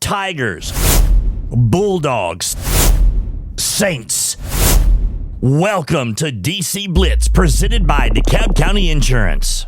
Tigers, Bulldogs, Saints. Welcome to DC Blitz, presented by DeKalb County Insurance.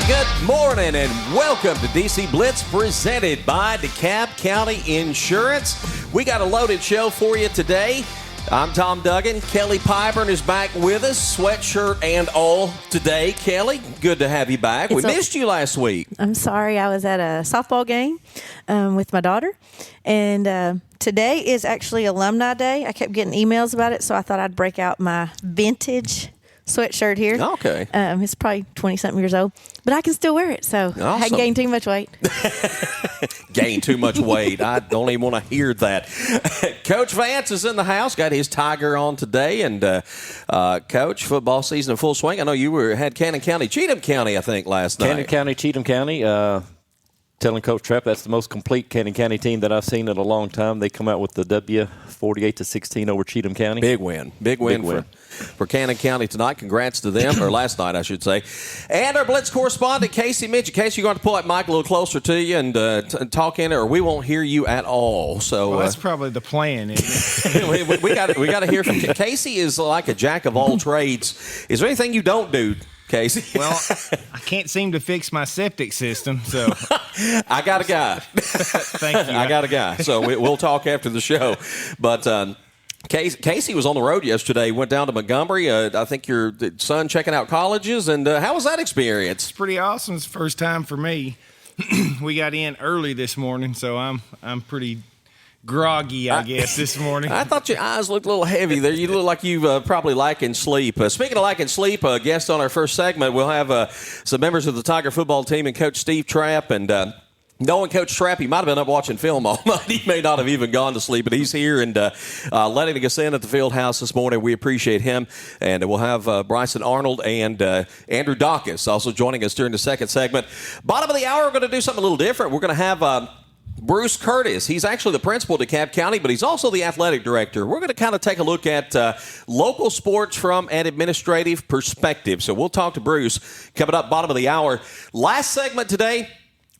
Good morning and welcome to DC Blitz presented by DeKalb County Insurance. We got a loaded show for you today. I'm Tom Duggan. Kelly Pyburn is back with us, sweatshirt and all today. Kelly, good to have you back. We missed you last week. I'm sorry. I was at a softball game with my daughter, and today is actually Alumni Day. I kept getting emails about it, so I thought I'd break out my vintage sweatshirt here. Okay. It's probably 20-something years old, but I can still wear it, so awesome. I hadn't gained too much weight. Gained too much weight. I don't even want to hear that. Coach Vance is in the house, got his Tiger on today, and Coach, football season in full swing. I know you had Cannon County, Cheatham County, I think, last night. Cannon County, Cheatham County. Telling Coach Trapp that's the most complete Cannon County team that I've seen in a long time. They come out with the W 48-16 over Cheatham County. Big win for Cannon County tonight. Congrats to them, or last night, I should say. And our Blitz correspondent, Casey Midgett. Casey, you're going to pull that mic a little closer to you and talk in it, or we won't hear you at all. So that's probably the plan, isn't it? we got to hear from Casey. Is like a jack of all trades. Is there anything you don't do, Casey? Well, I can't seem to fix my septic system, so I got a guy. Thank you. I got a guy. So we'll talk after the show. But Casey was on the road yesterday. Went down to Montgomery. I think your son checking out colleges. And how was that experience? It's pretty awesome. It's the first time for me. We got in early this morning, so I'm pretty groggy, I guess, this morning. I thought your eyes looked a little heavy there. You look like you probably lacking sleep. Speaking of lacking sleep, a guest on our first segment, we'll have some members of the Tiger football team and Coach Steve Trapp. And knowing Coach Trapp, he might have been up watching film all night. He may not have even gone to sleep, but he's here and letting us in at the field house this morning. We appreciate him. And we'll have Bryson, Arnold, and Andrew Dakas also joining us during the second segment. Bottom of the hour, we're going to do something a little different. We're going to have Bruce Curtis. He's actually the principal of DeKalb County, but he's also the athletic director. We're going to kind of take a look at local sports from an administrative perspective. So we'll talk to Bruce coming up bottom of the hour. Last segment today,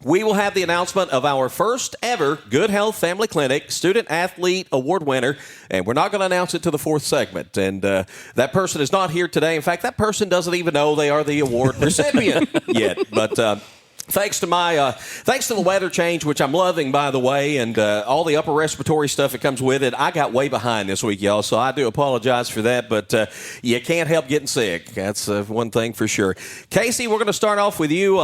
we will have the announcement of our first ever Good Health Family Clinic Student Athlete Award winner, and we're not going to announce it to the fourth segment. And that person is not here today. In fact, that person doesn't even know they are the award recipient yet. But thanks to the weather change, which I'm loving, by the way, and all the upper respiratory stuff that comes with it, I got way behind this week, y'all, so I do apologize for that, but you can't help getting sick. That's one thing for sure. Casey, we're going to start off with you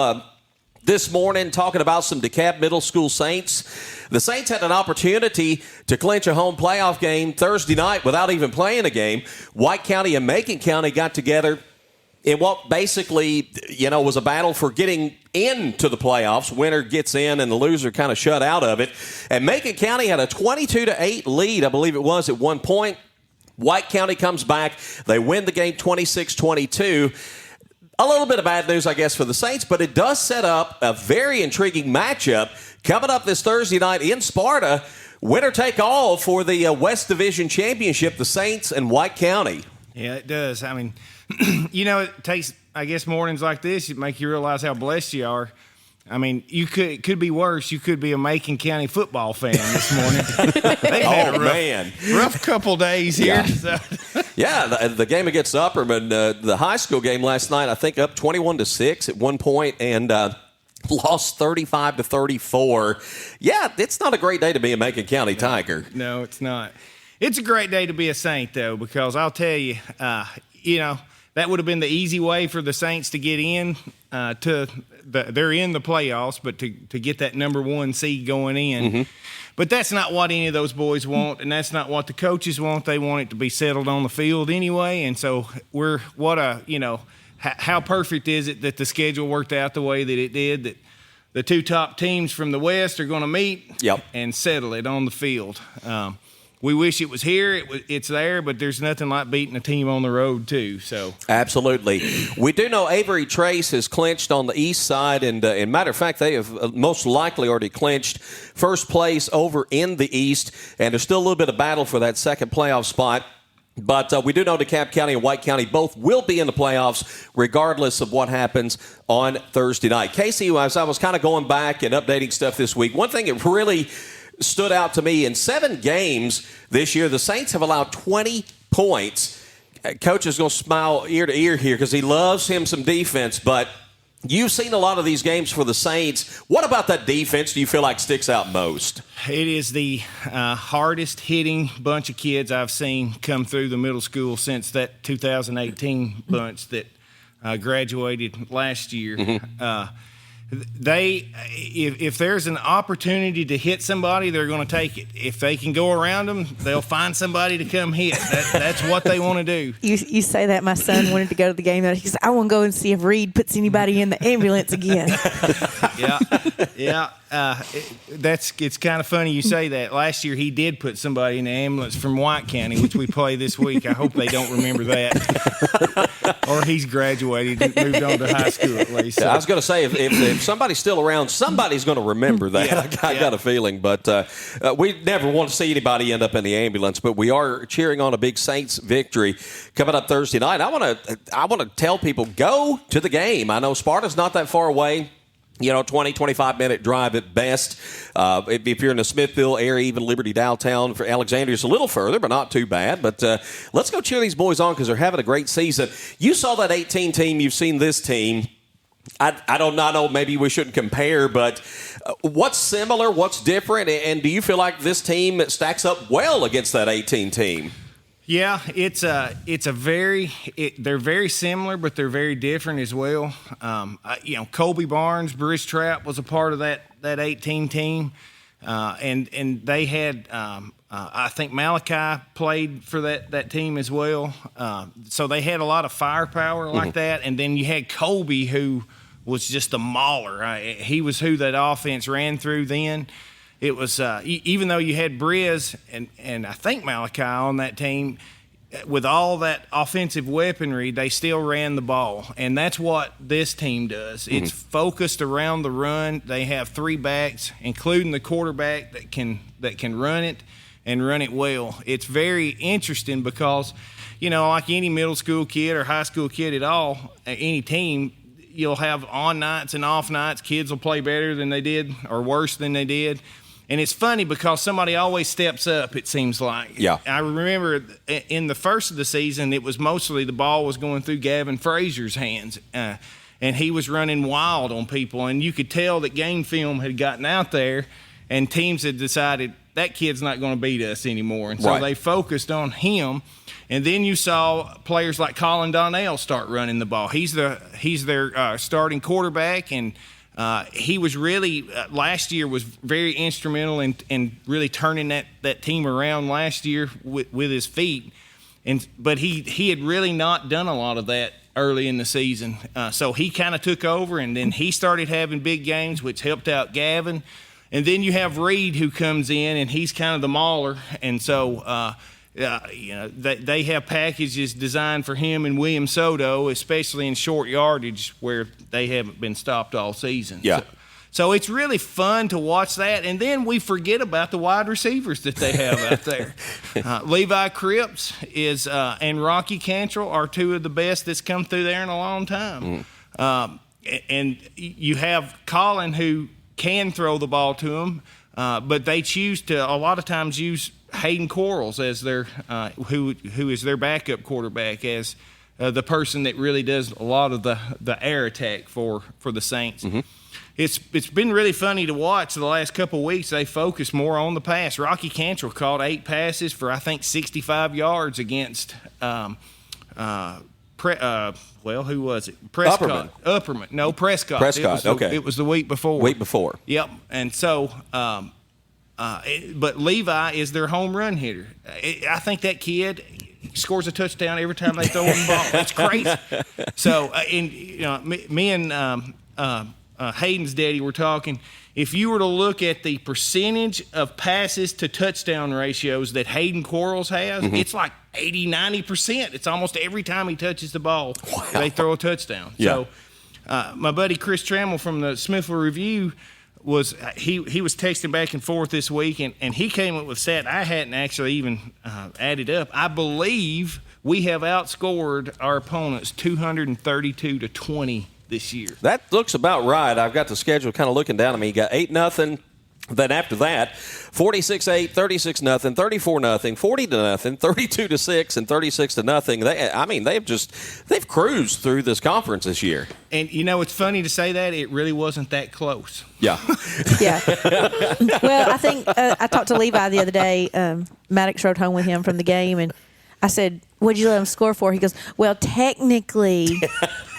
this morning talking about some DeKalb Middle School Saints. The Saints had an opportunity to clinch a home playoff game Thursday night without even playing a game. White County and Macon County got together in what basically, was a battle for getting into the playoffs. Winner gets in and the loser kind of shut out of it. And Macon County had a 22-8 lead, I believe it was, at one point. White County comes back. They win the game 26-22. A little bit of bad news, I guess, for the Saints, but it does set up a very intriguing matchup coming up this Thursday night in Sparta. Winner take all for the West Division Championship, the Saints and White County. Yeah, it does. I mean, it takes, I guess, mornings like this, it make you realize how blessed you are. I mean, it could be worse. You could be a Macon County football fan this morning. They've had a rough couple days here. Yeah, so. The game against Upperman, the high school game last night, I think up 21-6 at one point, and lost 35-34. Yeah, it's not a great day to be a Macon County Tiger. No, it's not. It's a great day to be a Saint, though, because I'll tell you, that would have been the easy way for the Saints to get in. They're in the playoffs, but to get that number one seed going in. Mm-hmm. But that's not what any of those boys want, and that's not what the coaches want. They want it to be settled on the field anyway. And so how perfect is it that the schedule worked out the way that it did, that the two top teams from the West are going to meet and settle it on the field. we wish it was here. It's there, but there's nothing like beating a team on the road too. So absolutely, we do know Avery Trace has clinched on the east side, and matter of fact, they have most likely already clinched first place over in the east, and there's still a little bit of battle for that second playoff spot. But we do know DeKalb County and White County both will be in the playoffs regardless of what happens on Thursday night. Casey, as I was kind of going back and updating stuff this week, one thing that really stood out to me, in 7 games this year, the Saints have allowed 20 points. Coach is going to smile ear to ear here because he loves him some defense, but you've seen a lot of these games for the Saints. What about that defense do you feel like sticks out most? It is the hardest hitting bunch of kids I've seen come through the middle school since that 2018 bunch that graduated last year. Mm-hmm. If there's an opportunity to hit somebody, they're going to take it. If they can go around them, they'll find somebody to come hit. That's what they want to do. You say that. My son wanted to go to the game. He said, I want to go and see if Reed puts anybody in the ambulance again. Yeah. It's kind of funny you say that. Last year he did put somebody in the ambulance from White County, which we play this week. I hope they don't remember that. Or he's graduated and moved on to high school at least. So. I was going to say, if somebody's still around, somebody's going to remember that. I got a feeling. But we never want to see anybody end up in the ambulance. But we are cheering on a big Saints victory coming up Thursday night. I want to tell people, go to the game. I know Sparta's not that far away. 20, 25-minute drive at best. If you're in the Smithville area, even Liberty downtown, for Alexandria, it's a little further, but not too bad. But let's go cheer these boys on because they're having a great season. You saw that 18 team. You've seen this team. I don't know, maybe we shouldn't compare, but what's similar, what's different, and do you feel like this team stacks up well against that 18 team? Yeah, they're very similar, but they're very different as well. Colby Barnes, Bruce Trapp was a part of that 18 team, and they had I think Malachi played for that team as well. So they had a lot of firepower like that, and then you had Colby, who was just a mauler. He was who that offense ran through then. It was even though you had Briz and I think Malachi on that team, with all that offensive weaponry, they still ran the ball, and that's what this team does. Mm-hmm. It's focused around the run. They have 3 backs, including the quarterback that can run it and run it well. It's very interesting because, like any middle school kid or high school kid at all, any team, you'll have on nights and off nights. Kids will play better than they did or worse than they did. And it's funny because somebody always steps up, it seems like. Yeah. I remember in the first of the season, it was mostly the ball was going through Gavin Frazier's hands. And he was running wild on people. And you could tell that game film had gotten out there and teams had decided that kid's not going to beat us anymore. And so they focused on him. And then you saw players like Colin Donnell start running the ball. He's their starting quarterback, and he was really last year was very instrumental in really turning that team around last year with his feet. But he had really not done a lot of that early in the season. So he kind of took over, and then he started having big games, which helped out Gavin. And then you have Reed, who comes in, and he's kind of the mauler. And so they have packages designed for him and William Soto, especially in short yardage where they haven't been stopped all season. Yeah. So it's really fun to watch that. And then we forget about the wide receivers that they have out there. Levi Cripps and Rocky Cantrell are 2 of the best that's come through there in a long time. And you have Colin, who can throw the ball to him, but they choose to a lot of times use Hayden Quarles as their who is their backup quarterback as the person that really does a lot of the air attack for the Saints. Mm-hmm. It's been really funny to watch the last couple of weeks. They focus more on the pass. Rocky Cantrell caught 8 passes for I think 65 yards against who was it? Prescott. Upperman. No, Prescott. Prescott. It was the week before. Week before. Yep. And so, but Levi is their home run hitter. I think that kid scores a touchdown every time they throw him the ball. That's crazy. So, me and Hayden's daddy were talking. if you were to look at the percentage of passes to touchdown ratios that Hayden Quarles has, it's like 80, 90%. It's almost every time he touches the ball, they throw a touchdown. Yeah. So my buddy Chris Trammell from the Smithville Review was texting back and forth this week, and he came up with a stat I hadn't actually even added up. I believe we have outscored our opponents 232-20 this year. That looks about right. I've got the schedule kind of looking down at me. You got 8-0. Then after that, 46-8, 36-0, 34-0, 40-0, 32-6, and 36-0. They've cruised through this conference this year. And it's funny to say that it really wasn't that close. Yeah. Yeah. Well, I think I talked to Levi the other day. Maddox rode home with him from the game, and I said, "What'd you let him score for?" He goes, "Well, technically,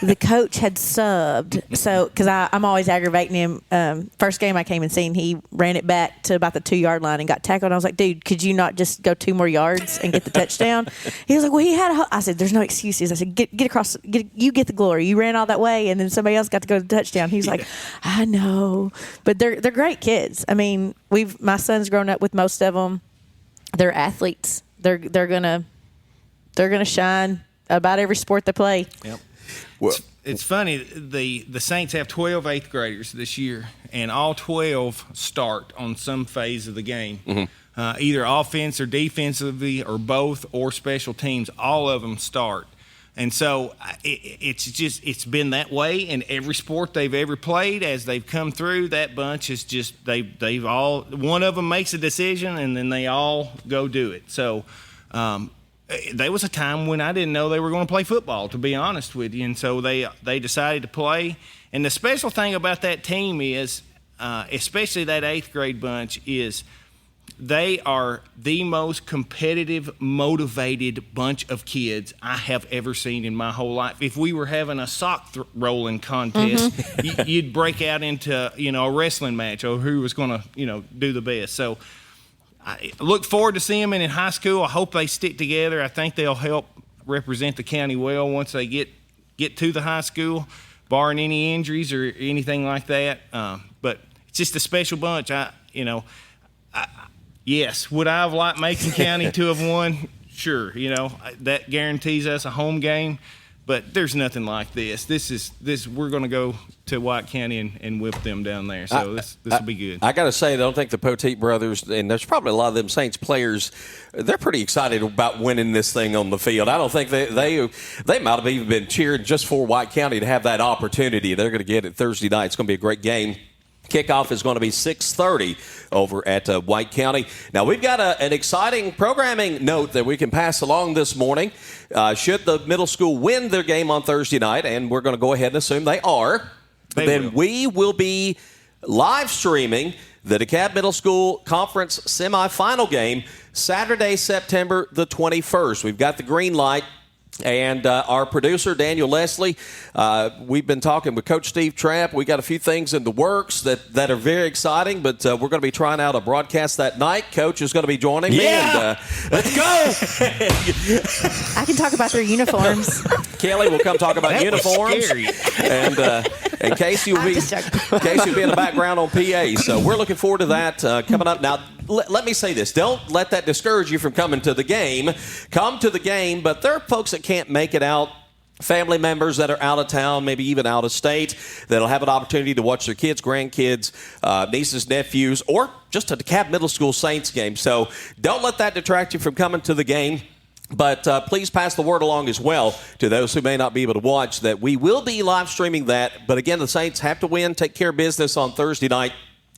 the coach had subbed." So, because I'm always aggravating him. First game I came and seen, he ran it back to about the 2-yard line and got tackled. I was like, "Dude, could you not just go 2 more yards and get the touchdown?" He was like, "Well, he had I said, "There's no excuses." I said, "Get across. You get the glory. You ran all that way, and then somebody else got to go to the touchdown." He's like, "I know, but they're great kids. I mean, my son's grown up with most of them. They're athletes. They're gonna shine about every sport they play." Yep. Well, it's funny. The Saints have 12 8th graders this year, and all 12 start on some phase of the game, either offense or defensively or both or special teams. All of them start, and so it's been that way in every sport they've ever played. As they've come through, that bunch is just they've all, one of them makes a decision and then they all go do it. So. There was a time when I didn't know they were going to play football, to be honest with you, and so they decided to play. And the special thing about that team is, especially that 8th grade bunch, is they are the most competitive, motivated bunch of kids I have ever seen in my whole life. If we were having a sock rolling contest, you'd break out into a wrestling match or who was going to do the best. So. I look forward to seeing them in high school. I hope they stick together. I think they'll help represent the county well once they get to the high school, barring any injuries or anything like that. But it's just a special bunch. Yes, would I have liked Macon County to have won? Sure, that guarantees us a home game. But there's nothing like this. We're going to go to White County and whip them down there. So this will be good. I got to say, I don't think the Poteet brothers, and there's probably a lot of them Saints players, they're pretty excited about winning this thing on the field. I don't think they might have even been cheering just for White County to have that opportunity. They're going to get it Thursday night. It's going to be a great game. Kickoff is going to be 6:30 over at White County. Now, we've got an exciting programming note that we can pass along this morning. Should the middle school win their game on Thursday night, and we're going to go ahead and assume they are, we will be live streaming the DeKalb Middle School Conference semifinal game Saturday, September the 21st. We've got the green light. And our producer, Daniel Leslie, we've been talking with Coach Steve Trapp. We got a few things in the works that are very exciting, but we're going to be trying out a broadcast that night. Coach is going to be joining me. And, let's go! I can talk about their uniforms. Kelly will come talk about uniforms. Scary. And Casey will be in the background on PA. So we're looking forward to that coming up. Now, let me say this. Don't let that discourage you from coming to the game. Come to the game, but there are folks that can't make it out, family members that are out of town, maybe even out of state, that'll have an opportunity to watch their kids, grandkids, nieces, nephews, or just a DeKalb Middle School Saints game. So don't let that detract you from coming to the game. But please pass the word along as well to those who may not be able to watch that we will be live streaming that. But again, the Saints have to win, take care of business on Thursday night.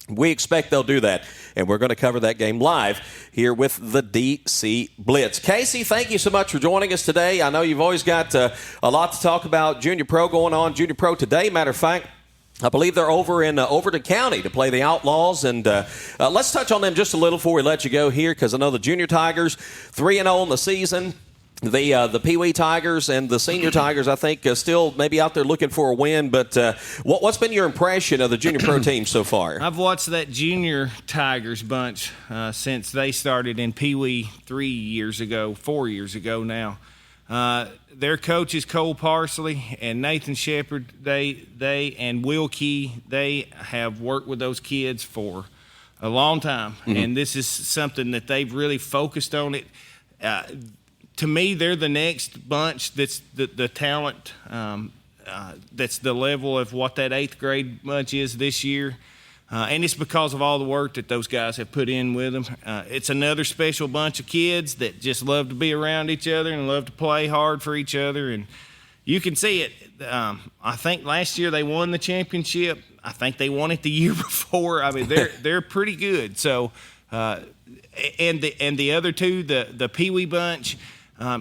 We expect they'll do that, and we're going to cover that game live here with the DC Blitz. Casey, thank you so much for joining us today. I know you've always got a lot to talk about. Junior Pro going on, Junior Pro today. Matter of fact, I believe they're over in Overton County to play the Outlaws, and let's touch on them just a little before we let you go here, because I know the Junior Tigers 3-0 in the season. The Pee Wee Tigers and the Senior Tigers, I think, still maybe out there looking for a win. But what's been your impression of the Junior Pro team so far? I've watched that Junior Tigers bunch since they started in Pee Wee 4 years ago now. Their coaches, Cole Parsley and Nathan Shepard, they and Will Key, they have worked with those kids for a long time, and this is something that they've really focused on it. To me, they're the next bunch that's the talent, that's the level of what that 8th grade bunch is this year. And it's because of all the work that those guys have put in with them. It's another special bunch of kids that just love to be around each other and love to play hard for each other. And you can see it. I think last year they won the championship. I think they won it the year before. I mean, they're pretty good. So, and the other two, the Pee Wee bunch,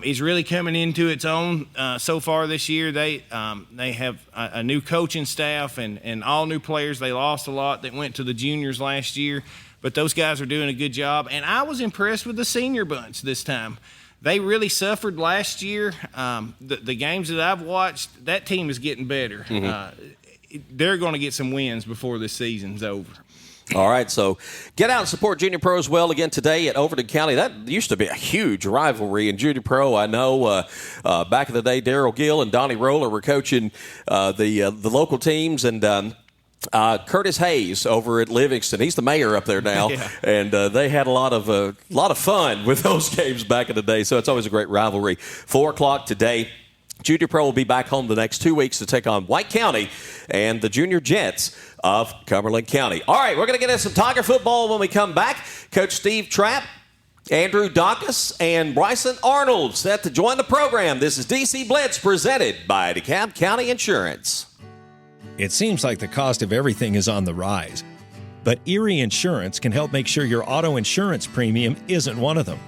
is really coming into its own so far this year. They have a new coaching staff and all new players. They lost a lot that went to the juniors last year, but those guys are doing a good job. And I was impressed with the senior bunch this time. They really suffered last year. The games that I've watched, that team is getting better. They're going to get some wins before this season's over. All right, so get out and support Junior Pro as well again today at Overton County. That used to be a huge rivalry in Junior Pro. I know back in the day, Darrell Gill and Donnie Roller were coaching the local teams, and Curtis Hayes over at Livingston. He's the mayor up there now, and they had a lot of fun with those games back in the day. So it's always a great rivalry. 4:00 today. Junior Pro will be back home the next 2 weeks to take on White County and the Junior Jets of Cumberland County. All right, we're going to get into some Tiger football when we come back. Coach Steve Trapp, Andrew Dakas, and Bryson Arnold set to join the program. This is DC Blitz presented by DeKalb County Insurance. It seems like the cost of everything is on the rise, but Erie Insurance can help make sure your auto insurance premium isn't one of them.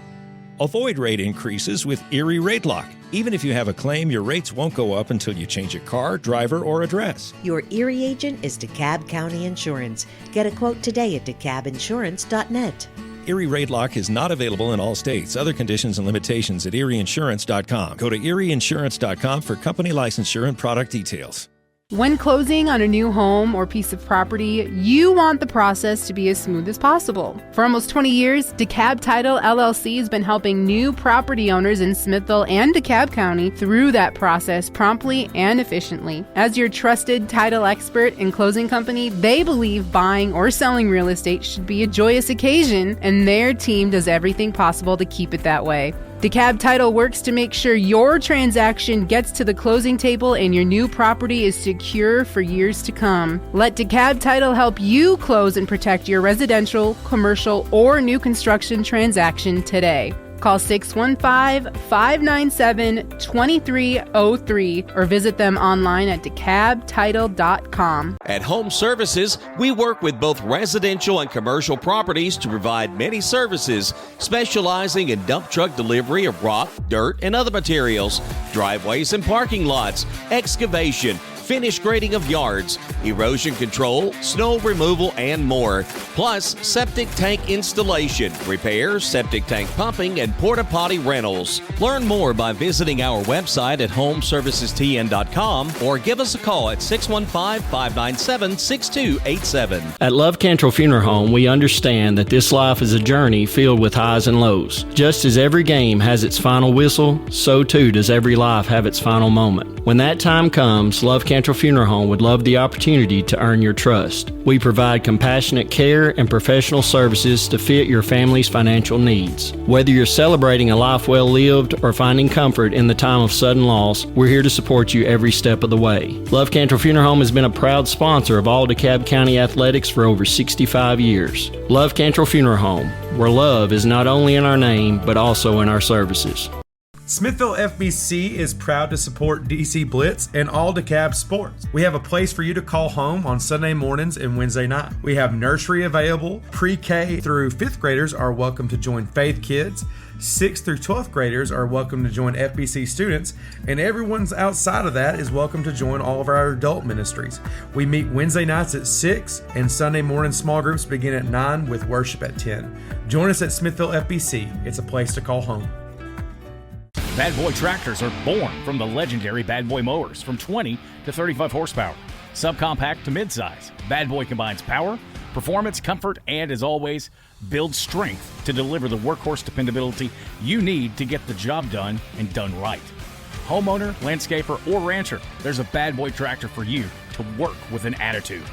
Avoid rate increases with Erie Rate Lock. Even if you have a claim, your rates won't go up until you change your car, driver, or address. Your Erie agent is DeKalb County Insurance. Get a quote today at DeKalbInsurance.net. Erie Rate Lock is not available in all states. Other conditions and limitations at ErieInsurance.com. Go to ErieInsurance.com for company licensure and product details. When closing on a new home or piece of property, you want the process to be as smooth as possible. For almost 20 years, DeKalb Title LLC has been helping new property owners in Smithville and DeKalb County through that process promptly and efficiently. As your trusted title expert and closing company, they believe buying or selling real estate should be a joyous occasion, and their team does everything possible to keep it that way. DeKalb Title works to make sure your transaction gets to the closing table and your new property is secure for years to come. Let DeKalb Title help you close and protect your residential, commercial, or new construction transaction today. Call 615-597-2303 or visit them online at DeKalbTitle.com. At Home Services, we work with both residential and commercial properties to provide many services, specializing in dump truck delivery of rock, dirt, and other materials, driveways and parking lots, excavation, finish grading of yards, erosion control, snow removal, and more. Plus, septic tank installation, repair, septic tank pumping, and porta potty rentals. Learn more by visiting our website at homeservicestn.com or give us a call at 615-597-6287. At Love Cantrell Funeral Home, we understand that this life is a journey filled with highs and lows. Just as every game has its final whistle, so too does every life have its final moment. When that time comes, Love Cantrell Funeral Home would love the opportunity to earn your trust. We provide compassionate care and professional services to fit your family's financial needs. Whether you're celebrating a life well lived or finding comfort in the time of sudden loss, we're here to support you every step of the way. Love Cantrell Funeral Home has been a proud sponsor of all DeKalb County athletics for over 65 years. Love Cantrell Funeral Home, where love is not only in our name, but also in our services. Smithville FBC is proud to support DC Blitz and all DeKalb sports. We have a place for you to call home on Sunday mornings and Wednesday night. We have nursery available. Pre-K through 5th graders are welcome to join Faith Kids. 6th through 12th graders are welcome to join FBC students, and everyone's outside of that is welcome to join all of our adult ministries. We meet Wednesday nights at 6, and Sunday morning small groups begin at 9 with worship at 10. Join us at Smithville FBC. It's a place to call home. Bad Boy tractors are born from the legendary Bad Boy mowers from 20 to 35 horsepower. Subcompact to midsize, Bad Boy combines power, Performance, comfort, and as always, build strength to deliver the workhorse dependability you need to get the job done and done right. Homeowner, landscaper, or rancher, there's a Bad Boy Tractor for you to work with an attitude.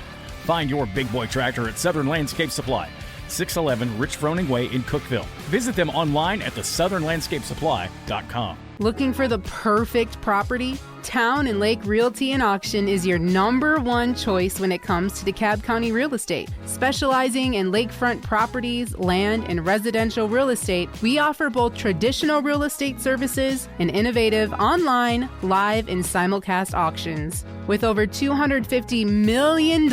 Find your big boy tractor at Southern Landscape Supply, 611 Rich Froning Way in Cookeville. Visit them online at thesouthernlandscapesupply.com. Looking for the perfect property? Town and Lake Realty and Auction is your #1 choice when it comes to DeKalb County real estate. Specializing in lakefront properties, land, and residential real estate, we offer both traditional real estate services and innovative online, live, and simulcast auctions. With over $250 million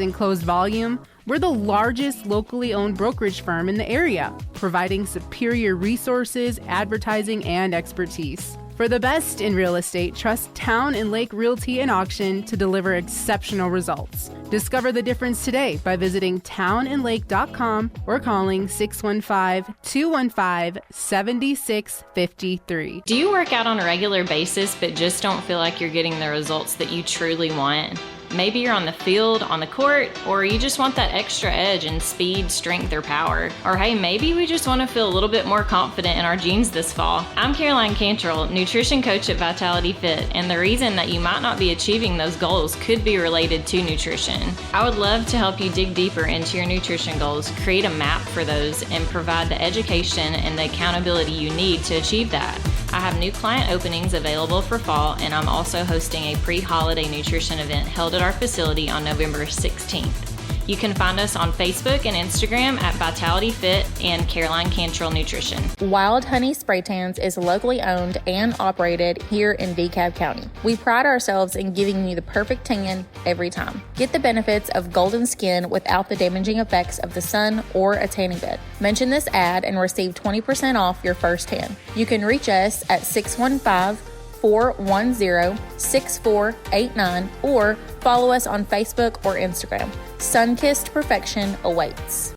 in closed volume, we're the largest locally owned brokerage firm in the area, providing superior resources, advertising, and expertise. For the best in real estate, trust Town and Lake Realty and Auction to deliver exceptional results. Discover the difference today by visiting townandlake.com or calling 615-215-7653. Do you work out on a regular basis but just don't feel like you're getting the results that you truly want? Maybe you're on the field, on the court, or you just want that extra edge in speed, strength, or power. Or hey, maybe we just want to feel a little bit more confident in our jeans this fall. I'm Caroline Cantrell, nutrition coach at Vitality Fit, and the reason that you might not be achieving those goals could be related to nutrition. I would love to help you dig deeper into your nutrition goals, create a map for those, and provide the education and the accountability you need to achieve that. I have new client openings available for fall, and I'm also hosting a pre-holiday nutrition event held at our facility on November 16th. You can find us on Facebook and Instagram at Vitality Fit and Caroline Cantrell Nutrition. Wild Honey Spray Tans is locally owned and operated here in DeKalb County. We pride ourselves in giving you the perfect tan every time. Get the benefits of golden skin without the damaging effects of the sun or a tanning bed. Mention this ad and receive 20% off your first tan. You can reach us at 615-410-6489 or follow us on Facebook or Instagram. Sun-kissed perfection awaits.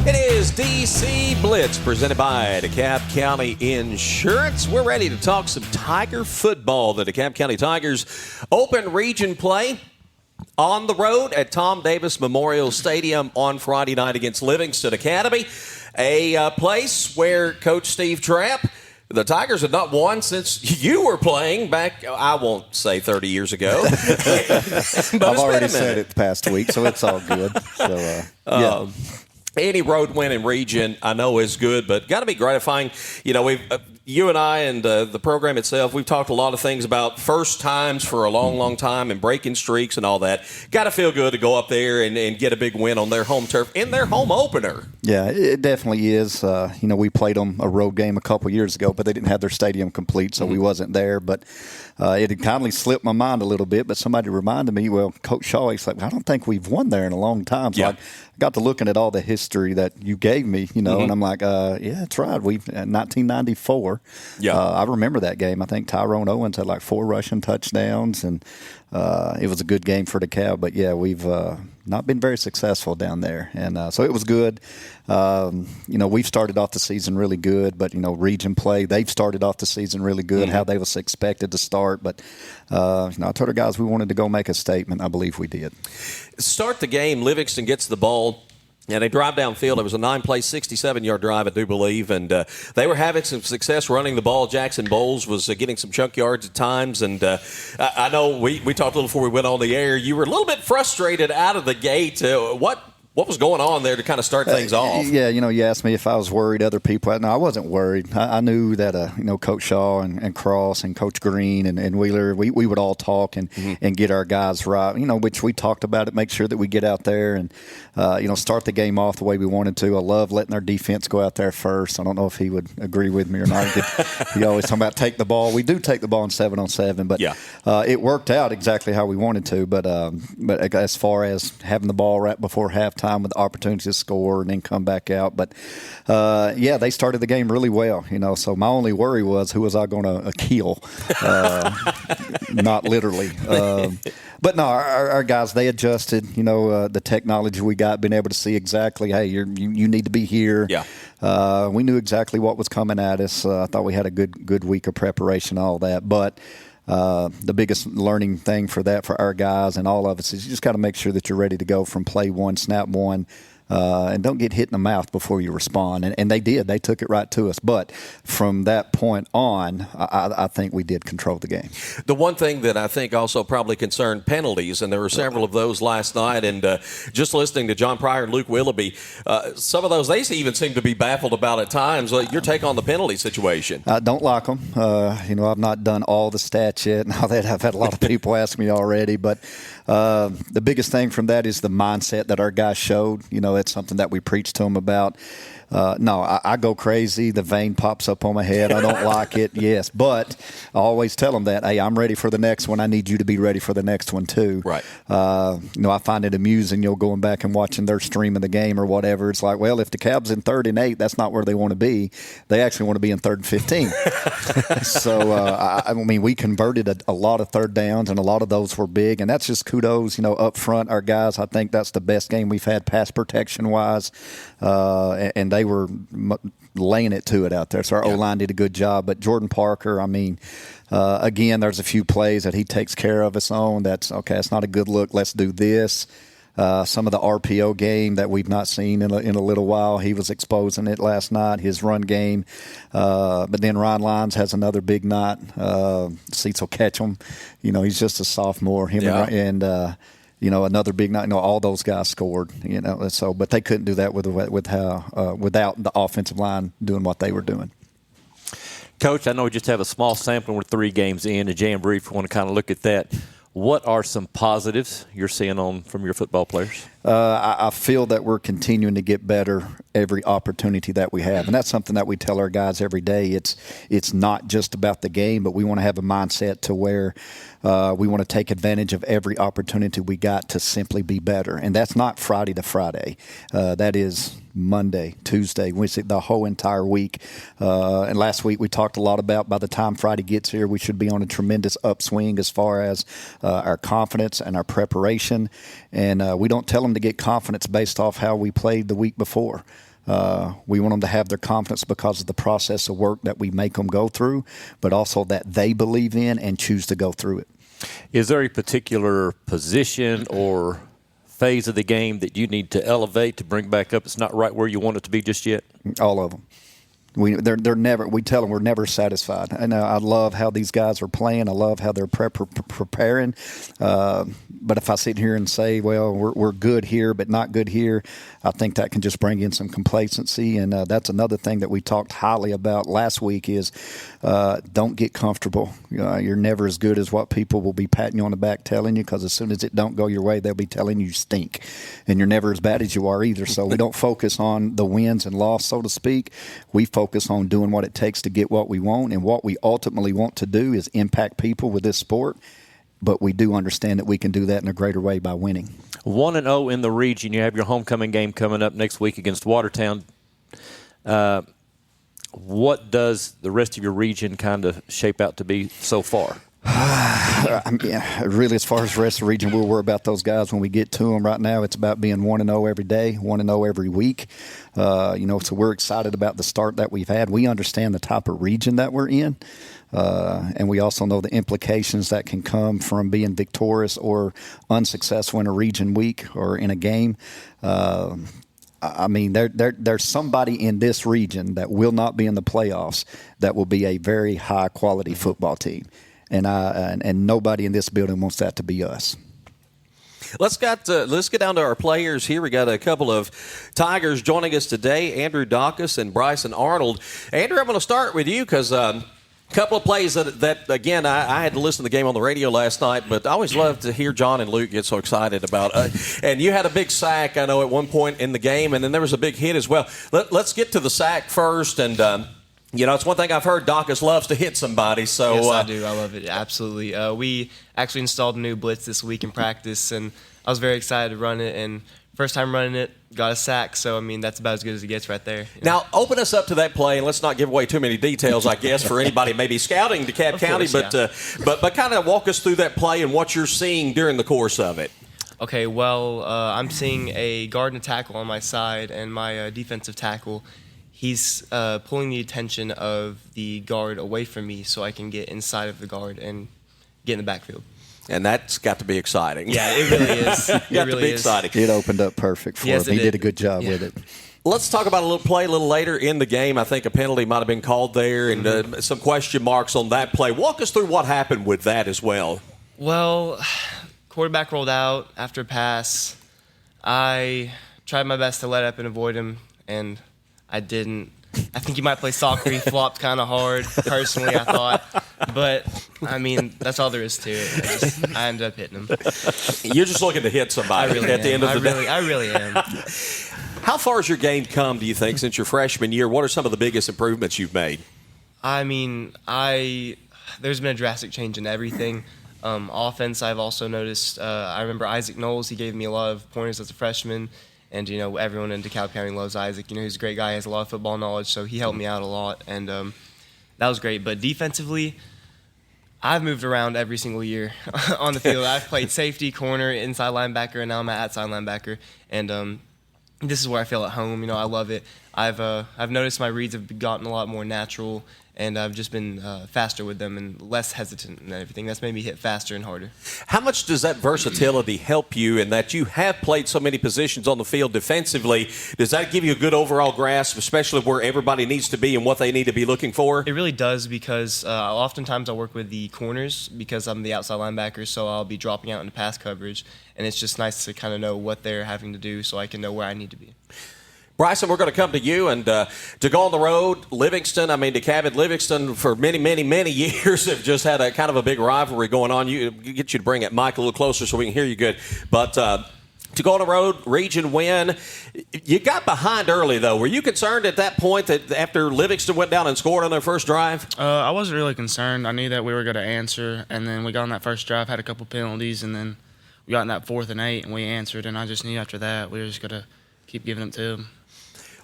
It is DC Blitz presented by DeKalb County Insurance. We're ready to talk some Tiger football. The DeKalb County Tigers open region play on the road at Tom Davis Memorial Stadium on Friday night against Livingston Academy, a place where Coach Steve Trapp, the Tigers have not won since you were playing back, I won't say 30 years ago. But I've already said it the past week, so it's all good. So, yeah. Any road win in region, I know, is good, but got to be gratifying. You know, you and I and the program itself, we've talked a lot of things about first times for a long, long time and breaking streaks and all that. Got to feel good to go up there and get a big win on their home turf in their home opener. Yeah, it definitely is. We played them a road game a couple years ago, but they didn't have their stadium complete, so we wasn't there. But it had kindly slipped my mind a little bit, but somebody reminded me, well, Coach Shaw, he's like, I don't think we've won there in a long time. So I got to looking at all the history that you gave me, and I'm like, yeah, that's right. We've 1994. Yeah, I remember that game. I think Tyrone Owens had like 4 rushing touchdowns, and it was a good game for DeKalb. But yeah, we've not been very successful down there, and so it was good. We've started off the season really good, but region play, they've started off the season really good. How they was expected to start, but I told our guys we wanted to go make a statement. I believe we did. Start the game. Livingston gets the ball. And they drive downfield. It was a 9-play, 67-yard drive, I do believe. And they were having some success running the ball. Jackson Bowles was getting some chunk yards at times. And I know we talked a little before we went on the air. You were a little bit frustrated out of the gate. What was going on there to kind of start things off? Yeah, you asked me if I was worried. Other people, no, I wasn't worried. I knew that, Coach Shaw and Cross and Coach Green and Wheeler, we would all talk and get our guys right, which we talked about it, make sure that we get out there and, start the game off the way we wanted to. I love letting our defense go out there first. I don't know if he would agree with me or not. He always talking about take the ball. We do take the ball in 7-on-7, but it worked out exactly how we wanted to. But as far as having the ball right before halftime, with the opportunity to score and then come back out. But, they started the game really well, so my only worry was who was I going to kill. not literally. But no, our guys, they adjusted. The technology we got, being able to see exactly, hey, you need to be here. Yeah. We knew exactly what was coming at us. I thought we had a good week of preparation, all that. But the biggest learning thing for our guys and all of us is you just got to make sure that you're ready to go from play one, snap one. And don't get hit in the mouth before you respond. And they did. They took it right to us. But from that point on, I think we did control the game. The one thing that I think also probably concerned penalties, and there were several of those last night, and just listening to John Pryor and Luke Willoughby, some of those they even seem to be baffled about at times. Your take on the penalty situation? I don't like them. I've not done all the stats yet. Now that I've had a lot of people ask me already. But the biggest thing from that is the mindset that our guys showed. It's something that we preach to them about. I go crazy. The vein pops up on my head. I don't like it, yes. But I always tell them that, hey, I'm ready for the next one. I need you to be ready for the next one, too. Right. I find it amusing, going back and watching their stream of the game or whatever. It's like, well, if DeKalb's in 3rd and 8, that's not where they want to be. They actually want to be in 3rd and 15. So, we converted a lot of 3rd downs, and a lot of those were big. And that's just kudos, up front, our guys. I think that's the best game we've had pass protection-wise. And they were laying it to it out there. So our O-line did a good job. But Jordan Parker, again, there's a few plays that he takes care of us on. That's, okay, it's not a good look. Let's do this. Some of the RPO game that we've not seen in a little while, he was exposing it last night, his run game. But then Ryan Lyons has another big night. Seats will catch him. He's just a sophomore. Another big night. All those guys scored. But they couldn't do that without the offensive line doing what they were doing. Coach, I know we just have a small sampling. We're 3 games in. A jam brief. We want to kind of look at that. What are some positives you're seeing from your football players? I feel that we're continuing to get better every opportunity that we have. And that's something that we tell our guys every day. It's not just about the game, but we want to have a mindset to where we want to take advantage of every opportunity we got to simply be better. And that's not Friday to Friday. That is Monday, Tuesday, Wednesday, the whole entire week. And last week we talked a lot about by the time Friday gets here, we should be on a tremendous upswing as far as our confidence and our preparation. And we don't tell them to get confidence based off how we played the week before. We want them to have their confidence because of the process of work that we make them go through, but also that they believe in and choose to go through it. Is there a particular position or phase of the game that you need to elevate to bring back up? It's not right where you want it to be just yet? All of them. We tell them we're never satisfied. And I love how these guys are playing. I love how they're preparing. But if I sit here and say, well, we're good here but not good here, I think that can just bring in some complacency. And that's another thing that we talked highly about last week is don't get comfortable. You're never as good as what people will be patting you on the back telling you, because as soon as it don't go your way, they'll be telling you stink. And you're never as bad as you are either. So we don't focus on the wins and loss, so to speak. We focus on doing what it takes to get what we want. And what we ultimately want to do is impact people with this sport. But we do understand that we can do that in a greater way by winning. 1-0 in the region. You have your homecoming game coming up next week against Watertown. What does the rest of your region kind of shape out to be so far? Really, as far as the rest of the region, we'll worry about those guys when we get to them. Right now, it's about being 1-0 every day, 1-0 every week. So we're excited about the start that we've had. We understand the type of region that we're in. And we also know the implications that can come from being victorious or unsuccessful in a region week or in a game. There's somebody in this region that will not be in the playoffs that will be a very high-quality football team. And nobody in this building wants that to be us. Let's get down to our players here. We got a couple of Tigers joining us today, Andrew Dakas and Bryson Arnold. Andrew, I'm going to start with you because a couple of plays that again, I had to listen to the game on the radio last night, but I always love to hear John and Luke get so excited about and you had a big sack, I know, at one point in the game, and then there was a big hit as well. Let's get to the sack first, and You know, it's one thing I've heard. Dakas loves to hit somebody. So yes, I do. I love it. Absolutely. We actually installed a new Blitz this week in practice, and I was very excited to run it. And first time running it, got a sack. So, I mean, that's about as good as it gets right there. Now, open us up to that play, and let's not give away too many details, I guess, for anybody maybe scouting DeKalb County. But kind of walk us through that play and what you're seeing during the course of it. Okay, well, I'm seeing a guard and a tackle on my side, and my defensive tackle, he's pulling the attention of the guard away from me so I can get inside of the guard and get in the backfield. And that's got to be exciting. Yeah, it really is. It got really to be is. exciting. It opened up perfect for him. He did a good job with it. Let's talk about a little play a little later in the game. I think a penalty might have been called there, and some question marks on that play. Walk us through what happened with that as well. Well, quarterback rolled out after a pass. I tried my best to let up and avoid him, and I didn't. I think he might play soccer. He flopped kind of hard, personally, I thought. But, I mean, that's all there is to it. I ended up hitting him. You're just looking to hit somebody at the end of the day. I really am. How far has your game come, do you think, since your freshman year? What are some of the biggest improvements you've made? I mean, there's been a drastic change in everything. Offense, I've also noticed. I remember Isaac Knowles. He gave me a lot of pointers as a freshman. And, you know, everyone in DeKalb County loves Isaac. You know, he's a great guy. He has a lot of football knowledge, so he helped me out a lot. And that was great. But defensively, I've moved around every single year on the field. I've played safety, corner, inside linebacker, and now I'm at outside linebacker. And this is where I feel at home. You know, I love it. I've noticed my reads have gotten a lot more natural, and I've just been faster with them and less hesitant and everything. That's made me hit faster and harder. How much does that versatility help you in that you have played so many positions on the field defensively? Does that give you a good overall grasp, especially where everybody needs to be and what they need to be looking for? It really does, because oftentimes I work with the corners because I'm the outside linebacker, so I'll be dropping out into pass coverage, and it's just nice to kind of know what they're having to do so I can know where I need to be. Bryson, we're going to come to you, and to go on the road, Livingston, DeKalb and Livingston for many, many, many years have just had a kind of a big rivalry going on. Get you to bring that mic a little closer so we can hear you good. But to go on the road, region win, you got behind early, though. Were you concerned at that point that after Livingston went down and scored on their first drive? I wasn't really concerned. I knew that we were going to answer, and then we got on that first drive, had a couple penalties, and then we got in that 4th and 8, and we answered, and I just knew after that we were just going to keep giving it to them.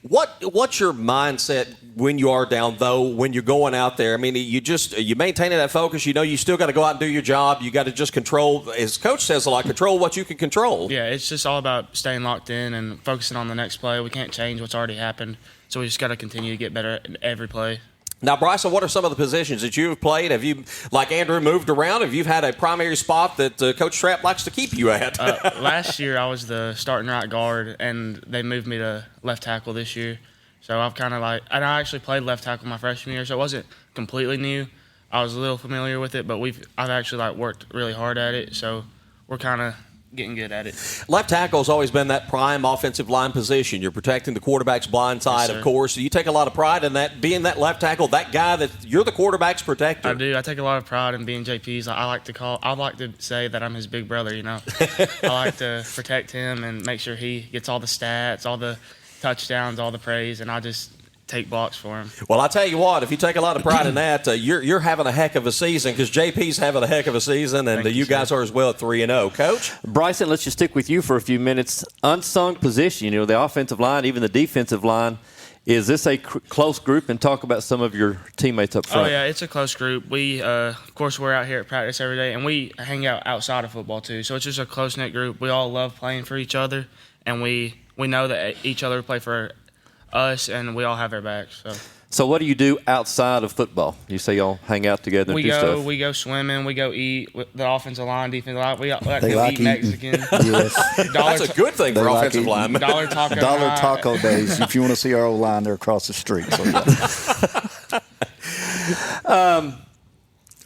What's your mindset when you are down, though, when you're going out there? I mean, you maintaining that focus. You know you still got to go out and do your job. You got to just control, as Coach says a lot, control what you can control. Yeah, it's just all about staying locked in and focusing on the next play. We can't change what's already happened, so we just got to continue to get better in every play. Now, Bryson, what are some of the positions that you have played? Have you, like Andrew, moved around? Have you had a primary spot that Coach Trapp likes to keep you at? Last year, I was the starting right guard, and they moved me to left tackle this year. So I've kind of and I actually played left tackle my freshman year, so it wasn't completely new. I was a little familiar with it, but I've actually worked really hard at it, so we're kind of getting good at it. Left tackle's always been that prime offensive line position. You're protecting the quarterback's blind side, of course. So you take a lot of pride in that, being that left tackle, that guy that you're the quarterback's protector. I do. I take a lot of pride in being JP's. I like to say that I'm his big brother, you know. I like to protect him and make sure he gets all the stats, all the touchdowns, all the praise, and I just take blocks for him. Well, I tell you what, if you take a lot of pride in that, you're having a heck of a season, because JP's having a heck of a season, and you guys are as well at 3-0. Coach? Bryson, let's just stick with you for a few minutes. Unsung position, the offensive line, even the defensive line. Is this a close group? And talk about some of your teammates up front. Oh, yeah, it's a close group. We, of course, we're out here at practice every day, and we hang out outside of football too. So it's just a close-knit group. We all love playing for each other, and we know that each other play for us, and we all have our backs. So what do you do outside of football? You say y'all hang out together and do stuff. We go swimming. We go eat. The offensive line, defensive line. We like to eat Mexican. Yes. That's a good thing for offensive linemen. Dollar taco days. If you want to see our old line, they're across the street. So yeah.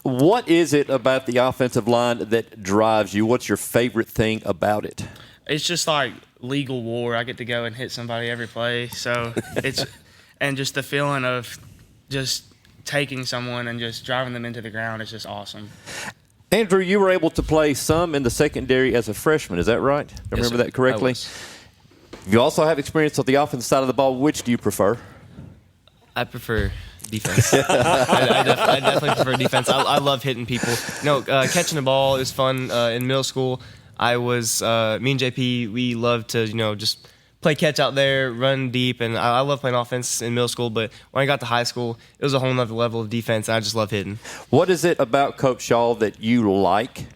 What is it about the offensive line that drives you? What's your favorite thing about it? It's just like legal war. I get to go and hit somebody every play. So it's and just the feeling of just taking someone and just driving them into the ground is just awesome. Andrew, you were able to play some in the secondary as a freshman. Is that right? I remember that correctly? You also have experience on the offensive side of the ball. Which do you prefer? I prefer Defense. I definitely prefer defense. I love hitting people. Catching the ball is fun. In middle school, me and JP, we loved to, just play catch out there, run deep, and I love playing offense in middle school, but when I got to high school, it was a whole nother level of defense, and I just love hitting. What is it about Coach Shaw that you like?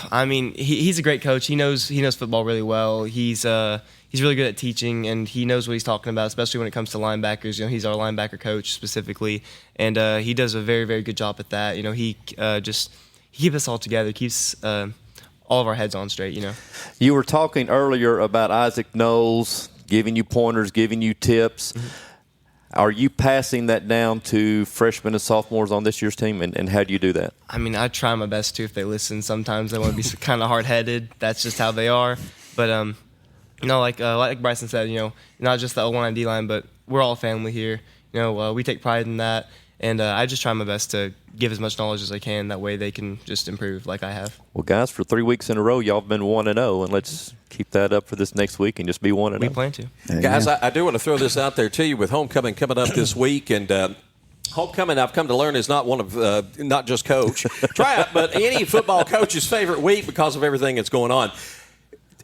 I mean, he's a great coach. He knows football really well. He's really good at teaching, and he knows what he's talking about, especially when it comes to linebackers. He's our linebacker coach specifically, and he does a very, very good job at that. He keeps us all together, keeps all of our heads on straight. You were talking earlier about Isaac Knowles giving you pointers, giving you tips. Mm-hmm. Are you passing that down to freshmen and sophomores on this year's team, and how do you do that? I mean, I try my best to if they listen. Sometimes they want to be kind of hard-headed. That's just how they are. But like Bryson said, not just the O-line, D-line, but we're all family here. We take pride in that, and I just try my best to give as much knowledge as I can. That way they can just improve like I have. Well, guys, for 3 weeks in a row, y'all have been 1-0, and let's keep that up for this next week and just be 1-0. We plan to. Guys, I do want to throw this out there to you with homecoming coming up this week, and homecoming, I've come to learn, is not one of not just Coach Trapp, but any football coach's favorite week because of everything that's going on.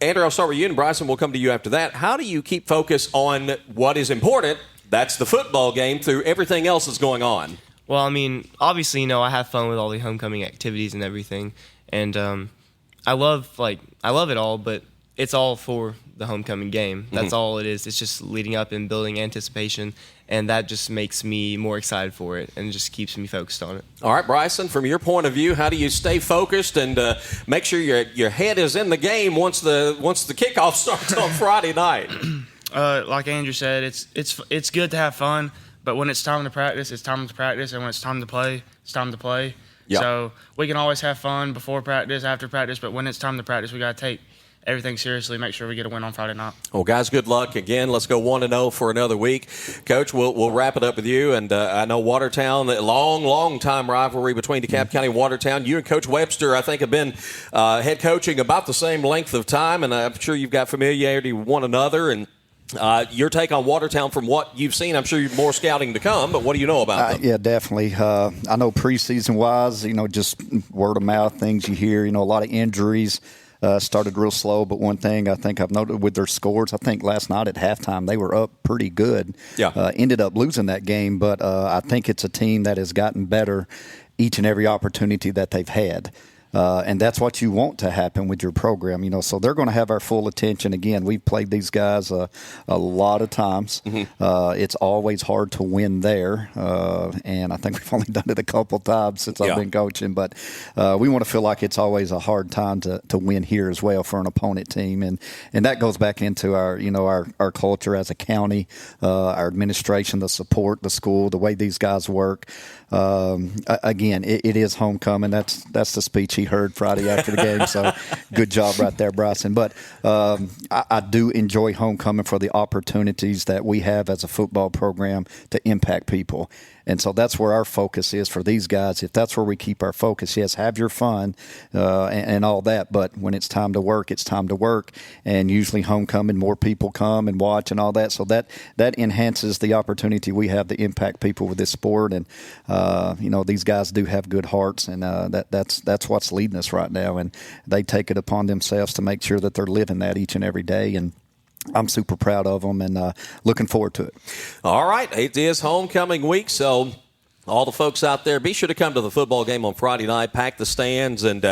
Andrew, I'll start with you, and Bryson, we'll come to you after that. How do you keep focus on what is important? That's the football game through everything else that's going on. Well, I mean, obviously, I have fun with all the homecoming activities and everything, and I love it all, but it's all for the homecoming game. That's all it is. It's just leading up and building anticipation, and that just makes me more excited for it and just keeps me focused on it. All right, Bryson, from your point of view, how do you stay focused and make sure your head is in the game once the kickoff starts on Friday night? Like Andrew said, it's good to have fun, but when it's time to practice, it's time to practice, and when it's time to play, it's time to play. Yep. So we can always have fun before practice, after practice, but when it's time to practice, we got to take everything seriously, make sure we get a win on Friday night. Well, guys, good luck. Again, let's go 1-0 for another week. Coach, we'll wrap it up with you. And I know Watertown, the long time rivalry between DeKalb County and Watertown. You and Coach Webster, I think, have been head coaching about the same length of time, and I'm sure you've got familiarity with one another. And your take on Watertown from what you've seen, I'm sure you've more scouting to come, but what do you know about them? Yeah, definitely. I know preseason-wise, just word of mouth, things you hear, a lot of injuries. Started real slow, but one thing I think I've noted with their scores, I think last night at halftime they were up pretty good. Yeah. Ended up losing that game, but I think it's a team that has gotten better each and every opportunity that they've had. And that's what you want to happen with your program, so they're going to have our full attention. Again, we've played these guys a lot of times. Mm-hmm. It's always hard to win there, and I think we've only done it a couple times since I've been coaching. But we want to feel like it's always a hard time to win here as well for an opponent team, and that goes back into our our culture as a county, our administration, the support, the school, the way these guys work. Again, it is homecoming. That's the speech he heard Friday after the game. So good job right there, Bryson. But I do enjoy homecoming for the opportunities that we have as a football program to impact people. And so that's where our focus is for these guys. If that's where we keep our focus, yes, have your fun and all that. But when it's time to work, it's time to work. And usually homecoming, more people come and watch and all that. So that enhances the opportunity we have to impact people with this sport. And, these guys do have good hearts, and that's what's leading us right now. And they take it upon themselves to make sure that they're living that each and every day. And I'm super proud of them and looking forward to it. All right. It is homecoming week, so all the folks out there, be sure to come to the football game on Friday night, pack the stands, and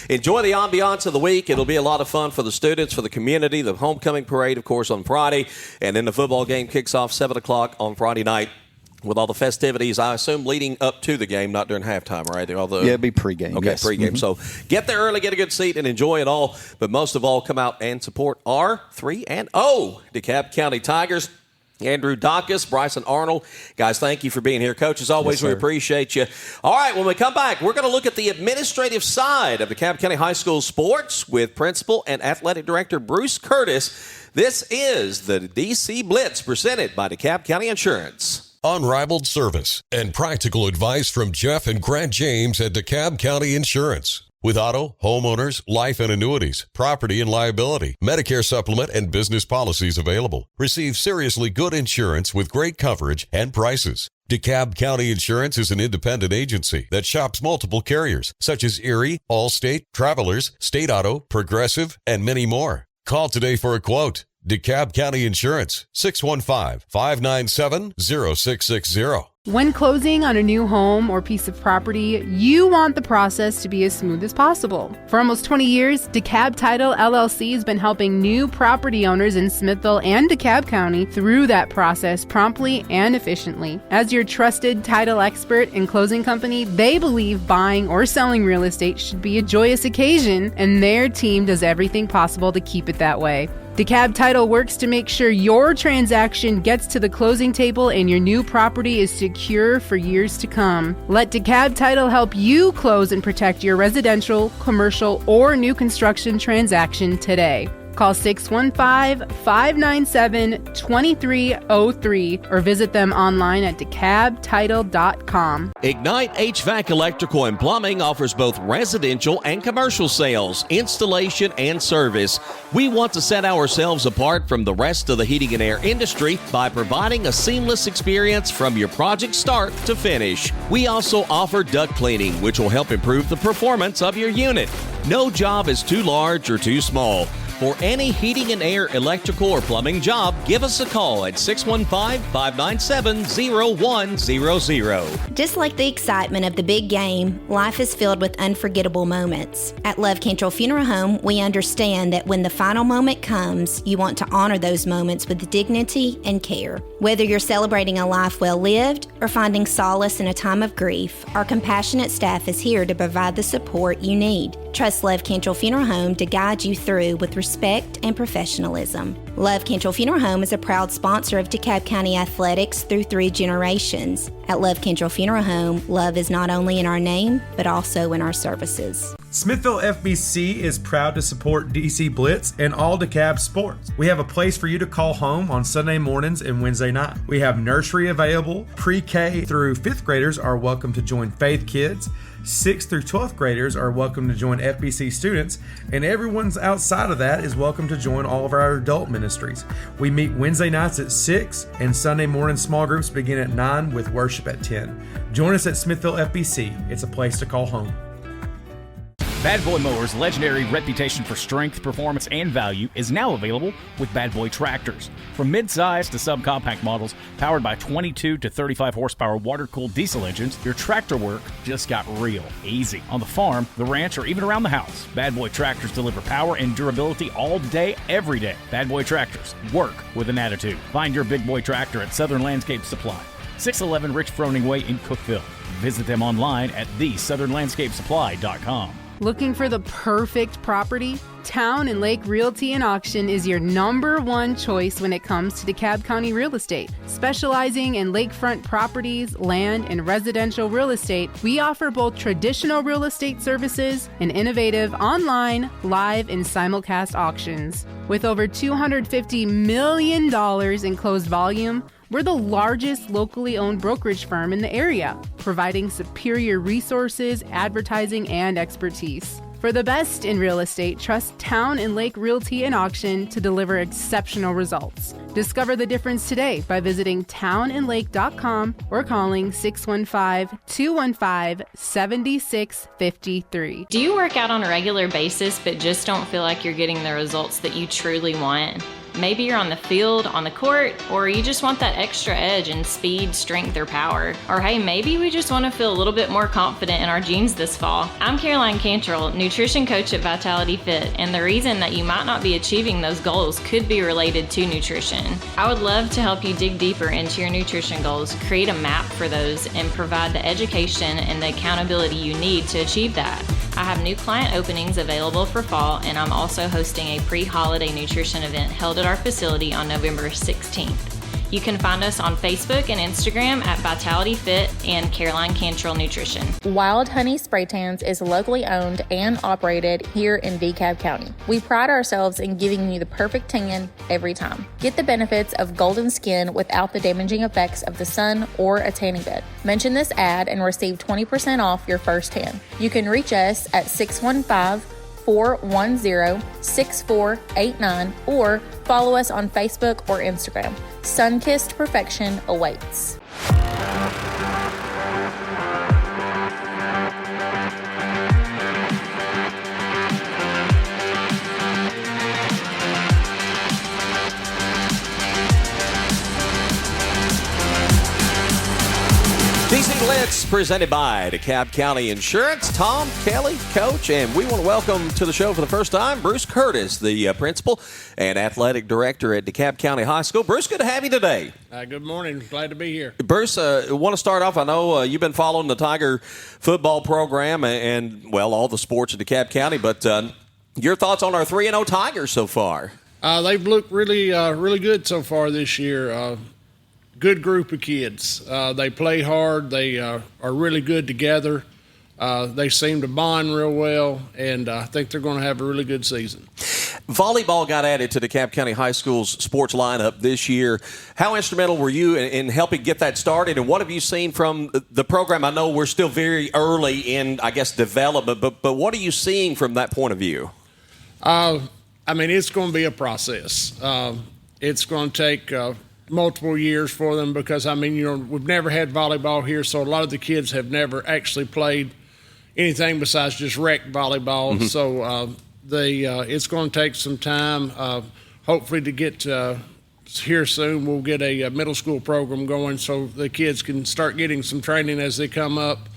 enjoy the ambiance of the week. It'll be a lot of fun for the students, for the community, the homecoming parade, of course, on Friday, and then the football game kicks off 7 o'clock on Friday night. With all the festivities, I assume, leading up to the game, not during halftime, right? It'd be pregame. Okay, yes. Pregame. Mm-hmm. So get there early, get a good seat, and enjoy it all. But most of all, come out and support our 3-0 DeKalb County Tigers. Andrew Dakas, Bryson Arnold. Guys, thank you for being here. Coach, as always, we appreciate you. All right, when we come back, we're going to look at the administrative side of DeKalb County High School sports with Principal and Athletic Director Bruce Curtis. This is the DC Blitz presented by DeKalb County Insurance. Unrivaled service and practical advice from Jeff and Grant James at DeKalb County Insurance. With auto, homeowners, life and annuities, property and liability, Medicare supplement, and business policies available. Receive seriously good insurance with great coverage and prices. DeKalb County Insurance is an independent agency that shops multiple carriers, such as Erie, Allstate, Travelers, State Auto, Progressive, and many more. Call today for a quote. DeKalb County Insurance, 615-597-0660. When closing on a new home or piece of property, you want the process to be as smooth as possible. For almost 20 years, DeKalb Title LLC has been helping new property owners in Smithville and DeKalb County through that process promptly and efficiently. As your trusted title expert and closing company, they believe buying or selling real estate should be a joyous occasion, and their team does everything possible to keep it that way. DeKalb Title works to make sure your transaction gets to the closing table and your new property is secure for years to come. Let DeKalb Title help you close and protect your residential, commercial, or new construction transaction today. Call 615-597-2303 or visit them online at DeKalbTitle.com. Ignite HVAC Electrical and Plumbing offers both residential and commercial sales, installation, and service. We want to set ourselves apart from the rest of the heating and air industry by providing a seamless experience from your project start to finish. We also offer duct cleaning, which will help improve the performance of your unit. No job is too large or too small. For any heating and air, electrical, or plumbing job, give us a call at 615-597-0100. Just like the excitement of the big game, life is filled with unforgettable moments. At Love Cantrell Funeral Home, we understand that when the final moment comes, you want to honor those moments with dignity and care. Whether you're celebrating a life well lived or finding solace in a time of grief, our compassionate staff is here to provide the support you need. Trust Love Cantrell Funeral Home to guide you through with respect and professionalism. Love Cantrell Funeral Home is a proud sponsor of DeKalb County Athletics through 3 generations. At Love Cantrell Funeral Home, love is not only in our name, but also in our services. Smithville FBC is proud to support DC Blitz and all DeKalb Sports. We have a place for you to call home on Sunday mornings and Wednesday night. We have nursery available. Pre-K through 5th graders are welcome to join Faith Kids. 6th through 12th graders are welcome to join FBC students, and everyone's outside of that is welcome to join all of our adult ministries. We meet Wednesday nights at 6, and Sunday morning small groups begin at 9 with worship at 10. Join us at Smithville FBC. It's a place to call home. Bad Boy Mowers' legendary reputation for strength, performance, and value is now available with Bad Boy tractors. From mid-size to subcompact models powered by 22 to 35 horsepower water-cooled diesel engines, your tractor work just got real easy. On the farm, the ranch, or even around the house, Bad Boy tractors deliver power and durability all day, every day. Bad Boy tractors work with an attitude. Find your big boy tractor at Southern Landscape Supply, 611 Rich Froning Way in Cookeville. Visit them online at thesouthernlandscapesupply.com. Looking for the perfect property? Town and Lake Realty and Auction is your #1 choice when it comes to DeKalb County real estate. Specializing in lakefront properties, land, and residential real estate, we offer both traditional real estate services and innovative online, live, and simulcast auctions. With over $250 million in closed volume, we're the largest locally owned brokerage firm in the area, providing superior resources, advertising, and expertise. For the best in real estate, trust Town and Lake Realty and Auction to deliver exceptional results. Discover the difference today by visiting townandlake.com or calling 615-215-7653. Do you work out on a regular basis but just don't feel like you're getting the results that you truly want? Maybe you're on the field, on the court, or you just want that extra edge in speed, strength, or power. Or hey, maybe we just want to feel a little bit more confident in our jeans this fall. I'm Caroline Cantrell, nutrition coach at Vitality Fit, and the reason that you might not be achieving those goals could be related to nutrition. I would love to help you dig deeper into your nutrition goals, create a map for those, and provide the education and the accountability you need to achieve that. I have new client openings available for fall, and I'm also hosting a pre-holiday nutrition event held at our facility on November 16th. You can find us on Facebook and Instagram at Vitality Fit and Caroline Cantrell Nutrition. Wild Honey Spray Tans is locally owned and operated here in DeKalb County. We pride ourselves in giving you the perfect tan every time. Get the benefits of golden skin without the damaging effects of the sun or a tanning bed. Mention this ad and receive 20% off your first tan. You can reach us at 615-410-6489 or follow us on Facebook or Instagram. Sun-kissed perfection awaits. Blitz, presented by DeKalb County Insurance. Tom, Kelly, Coach, and we want to welcome to the show for the first time Bruce Curtis, the principal and athletic director at DeKalb County High School. Bruce, good to have you today. Good morning. Glad to be here. Bruce, I want to start off. I know you've been following the Tiger football program and all the sports in DeKalb County, but your thoughts on our 3-0 Tigers so far? They've looked really good so far this year. Good group of kids. They play hard. They are really good together. They seem to bond real well, and I think they're going to have a really good season. Volleyball got added to DeKalb County High School's sports lineup this year. How instrumental were you in helping get that started, and what have you seen from the program? I know we're still very early in, I guess, development, but what are you seeing from that point of view? It's going to be a process. It's going to take multiple years for them because, we've never had volleyball here, so a lot of the kids have never actually played anything besides just rec volleyball. Mm-hmm. So it's going to take some time. Hopefully to get here soon, we'll get a middle school program going so the kids can start getting some training as they come up.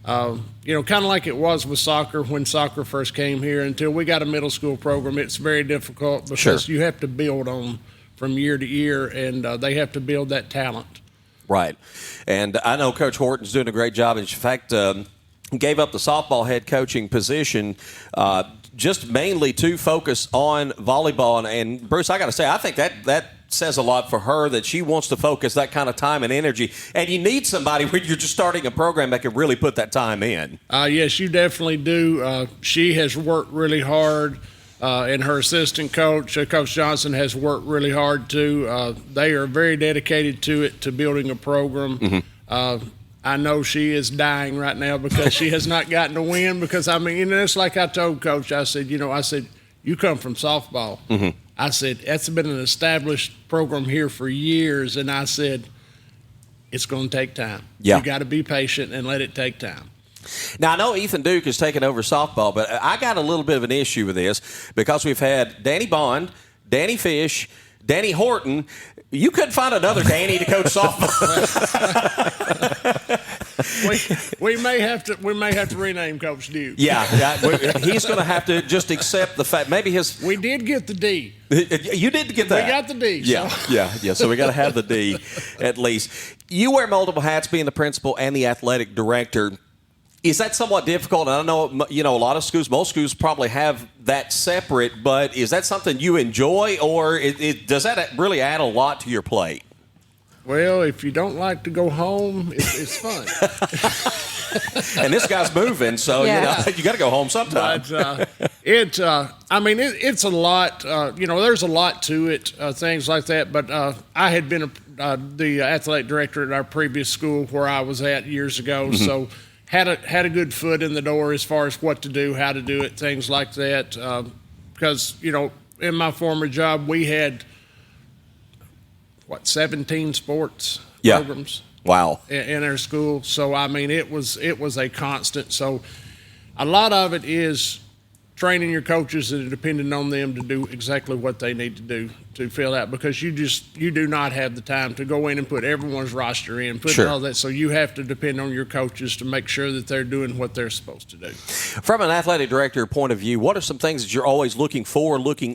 Kind of like it was with soccer when soccer first came here. Until we got a middle school program, it's very difficult because you have to build on from year to year, and they have to build that talent. Right. And I know Coach Horton's doing a great job. In fact, gave up the softball head coaching position just mainly to focus on volleyball. And Bruce, I got to say, I think that says a lot for her that she wants to focus that kind of time and energy. And you need somebody when you're just starting a program that can really put that time in. Yes, you definitely do. She has worked really hard. And her assistant coach, Coach Johnson, has worked really hard too. They are very dedicated to it, to building a program. Mm-hmm. I know she is dying right now because she has not gotten a win. Because it's like I told Coach. I said, you come from softball. Mm-hmm. I said that's been an established program here for years, and I said it's going to take time. Yeah. You got to be patient and let it take time. Now, I know Ethan Duke has taken over softball, but I got a little bit of an issue with this because we've had Danny Bond, Danny Fish, Danny Horton. You couldn't find another Danny to coach softball. we may have to rename Coach Duke. Yeah, he's going to have to just accept the fact. We did get the D. You did get that. We got the D. Yeah. So we got to have the D at least. You wear multiple hats, being the principal and the athletic director. Is that somewhat difficult? And I know, a lot of schools, most schools probably have that separate, but is that something you enjoy, or does that really add a lot to your plate? Well, if you don't like to go home, it's fun. And this guy's moving, so you got to go home sometime. But it's a lot. There's a lot to it, things like that. But I had been the athletic director at our previous school where I was at years ago, mm-hmm. so had a good foot in the door as far as what to do, how to do it, things like that. Because in my former job, we had 17 sports programs. Wow. In our school. So it was a constant. So a lot of it is training your coaches and depending on them to do exactly what they need to do to fill out, because you do not have the time to go in and put everyone's roster in, all that. So you have to depend on your coaches to make sure that they're doing what they're supposed to do. From an athletic director point of view, what are some things that you're always looking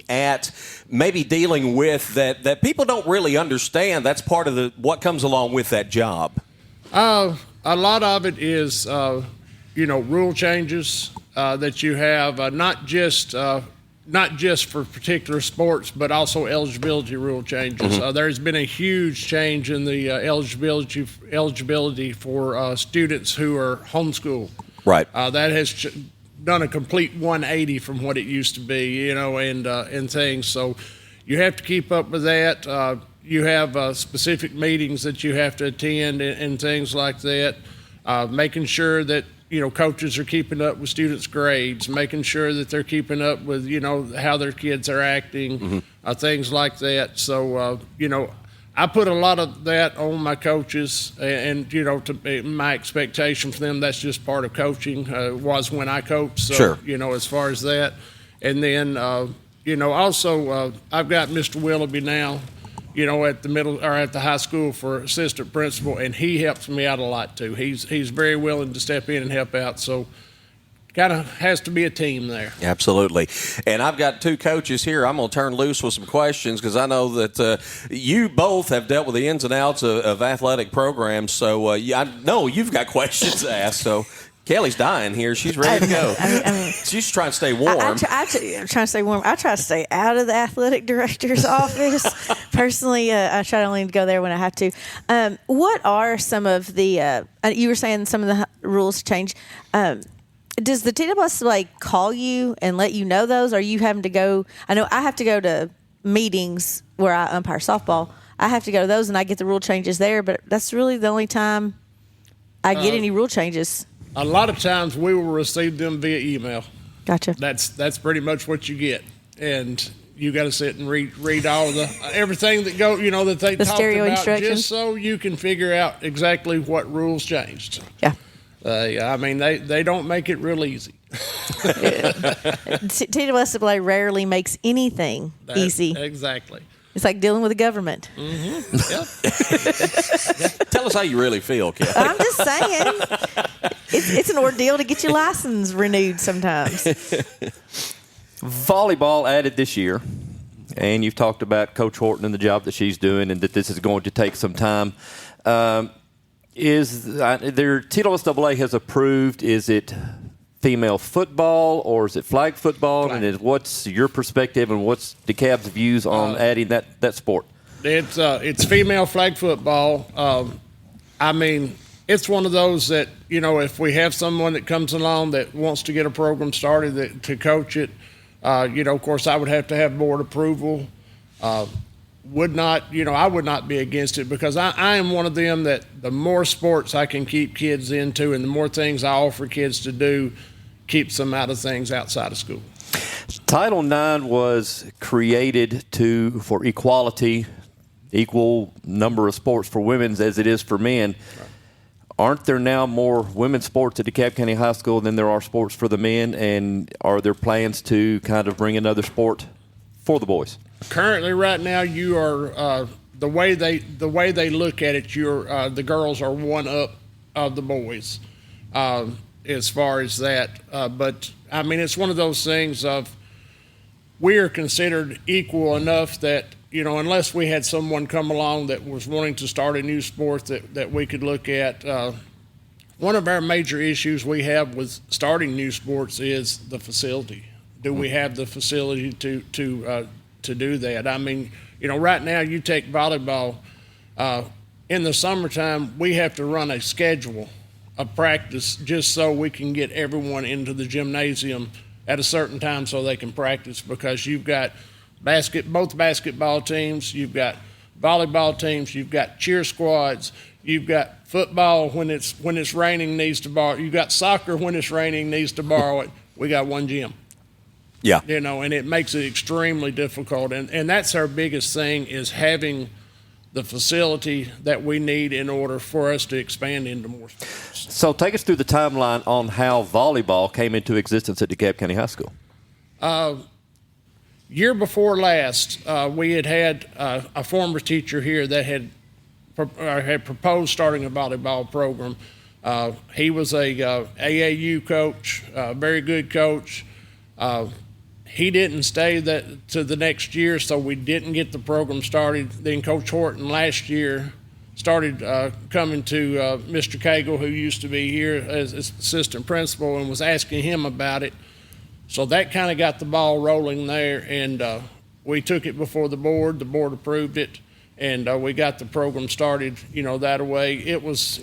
at, maybe dealing with that people don't really understand? That's part of what comes along with that job. A lot of it is, rule changes that you have, not just for particular sports, but also eligibility rule changes. Mm-hmm. There's been a huge change in the eligibility for students who are homeschooled. Right. That has done a complete 180 from what it used to be, and things. So you have to keep up with that. You have specific meetings that you have to attend and things like that. Making sure that coaches are keeping up with students' grades, making sure that they're keeping up with, how their kids are acting, mm-hmm. Things like that. So, I put a lot of that on my coaches, and my expectation for them, that's just part of coaching, was when I coached. So, sure. As far as that. And then, also, I've got Mr. Willoughby now, at the middle or at the high school for assistant principal, and he helps me out a lot too. He's very willing to step in and help out. So kind of has to be a team there. Absolutely. And I've got two coaches here. I'm going to turn loose with some questions because I know that you both have dealt with the ins and outs of athletic programs. So I know you've got questions to ask. So Kelly's dying here. She's ready to go. She's trying to stay warm. I'm trying to stay warm. I try to stay out of the athletic director's office. Personally, I try to only go there when I have to. What are some of the you were saying some of the rules change. Does the TWS call you and let you know those? Or are you having to go? I know I have to go to meetings where I umpire softball. I have to go to those and I get the rule changes there, but that's really the only time I get any rule changes. A lot of times we will receive them via email. Gotcha. That's pretty much what you get, and you got to sit and read all the everything that that they talked about, just so you can figure out exactly what rules changed. Yeah. I mean, they don't make it real easy. TWSAA rarely makes anything easy. Exactly. It's like dealing with the government. Mm-hmm. Yep. Tell us how you really feel, Kelly. I'm just saying, it's an ordeal to get your license renewed sometimes. Volleyball added this year, and you've talked about Coach Horton and the job that she's doing, and that this is going to take some time. TWSAA has approved, is it female football or is it flag football? Flag. And what's your perspective and what's DeKalb's views on adding that sport? It's female flag football. I mean, it's one of those that, if we have someone that comes along that wants to get a program started to coach it, of course I would have to have board approval. I would not be against it because I am one of them that the more sports I can keep kids into and the more things I offer kids to do keeps them out of things outside of school. Title IX was created for equality, equal number of sports for women as it is for men. Right. Aren't there now more women's sports at DeKalb County High School than there are sports for the men? And are there plans to kind of bring another sport for the boys? Currently, right now, you are the way they look at it. The girls are one up of the boys as far as that. But I mean, it's one of those things of we are considered equal enough that unless we had someone come along that was wanting to start a new sport that we could look at. One of our major issues we have with starting new sports is the facility. Do we have the facility to do that? I mean, right now you take volleyball. In the summertime, we have to run a schedule of practice just so we can get everyone into the gymnasium at a certain time so they can practice because you've got both basketball teams, you've got volleyball teams, you've got cheer squads, you've got football when it's raining needs to borrow, you've got soccer when it's raining needs to borrow it. We got one gym. Yeah. And it makes it extremely difficult. And that's our biggest thing is having the facility that we need in order for us to expand into more sports. So take us through the timeline on how volleyball came into existence at DeKalb County High School. Year before last, we had a former teacher here that had proposed starting a volleyball program. He was a AAU coach, a very good coach. He didn't stay to the next year, so we didn't get the program started. Then Coach Horton last year started coming to Mr. Cagle, who used to be here as assistant principal, and was asking him about it. So that kind of got the ball rolling there, and we took it before the board. The board approved it, and we got the program started, that way. It was,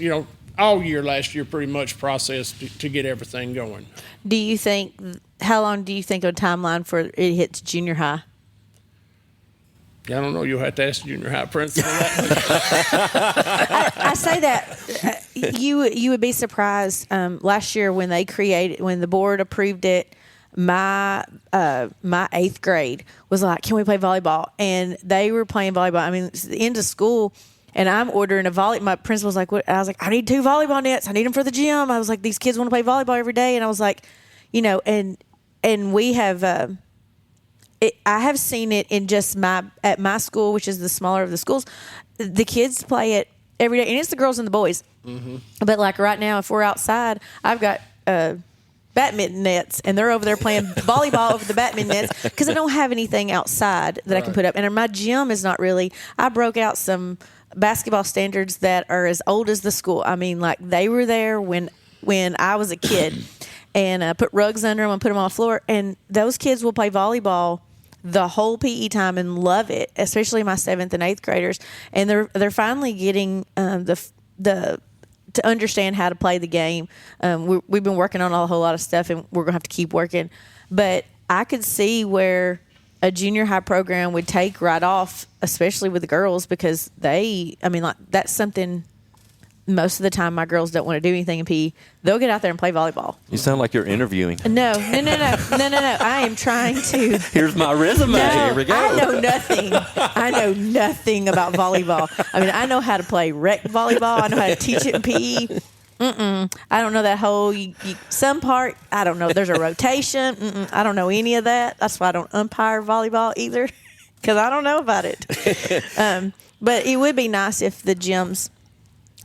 all year last year pretty much processed to get everything going. How long do you think a timeline for it hits junior high? I don't know. You'll have to ask the junior high principal I say that you would be surprised. Last year when the board approved it, my 8th grade was like, "Can we play volleyball?" And they were playing volleyball. I mean, it's the end of school, and I'm ordering a volley. My principal was like, "What?" I was like, "I need 2 volleyball nets. I need them for the gym." I was like, "These kids want to play volleyball every day," and I was like, and we have. I have seen it in just at my school, which is the smaller of the schools. The kids play it every day, and it's the girls and the boys. Mm-hmm. But like right now, if we're outside, I've got badminton nets, and they're over there playing volleyball over the badminton nets because I don't have anything outside that I can put up. And my gym is not really. I broke out some basketball standards that are as old as the school. I mean, like they were there when I was a kid, and put rugs under them and put them on the floor. And those kids will play volleyball the whole PE time and love it, especially my 7th and 8th graders. And they're finally getting to understand how to play the game. We've been working on a whole lot of stuff, and we're gonna have to keep working. But I could see where a junior high program would take right off, especially with the girls, because that's something. Most of the time, my girls don't want to do anything in PE. They'll get out there and play volleyball. You sound like you're interviewing. No. I am trying to. Here's my resume. No, Here we go. I know nothing about volleyball. I mean, I know how to play rec volleyball. I know how to teach it in PE. I don't know that whole some part. I don't know. There's a rotation. I don't know any of that. That's why I don't umpire volleyball either, because I don't know about it. But it would be nice if the gyms,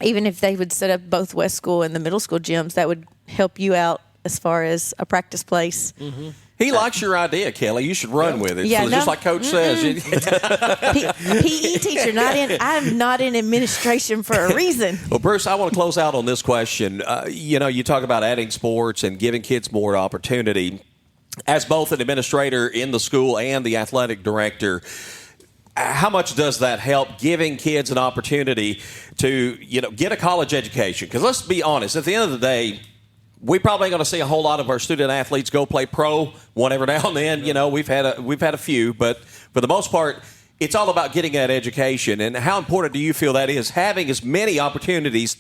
even if they would set up both West School and the middle school gyms, that would help you out as far as a practice place. Mm-hmm. He likes your idea, Kelly. You should run with it. Yeah, just like Coach says. PE teacher, I'm not in administration for a reason. Well, Bruce, I want to close out on this question. You talk about adding sports and giving kids more opportunity. As both an administrator in the school and the athletic director, how much does that help giving kids an opportunity to, get a college education? Because let's be honest, at the end of the day, we probably ain't going to see a whole lot of our student athletes go play pro one every now and then. We've had a few, but for the most part, it's all about getting that education. And how important do you feel that is, having as many opportunities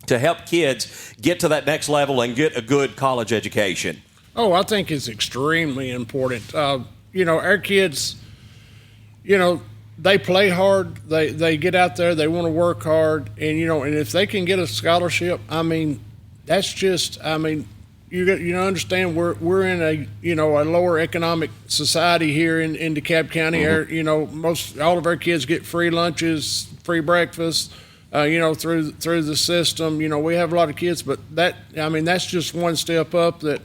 to help kids get to that next level and get a good college education? Oh, I think it's extremely important. Our kids, they play hard. They get out there. They want to work hard, and and if they can get a scholarship, that's just. You understand we're in a a lower economic society here in DeKalb County. Mm-hmm. All of our kids get free lunches, free breakfast. Through the system. We have a lot of kids, but that's just one step up. That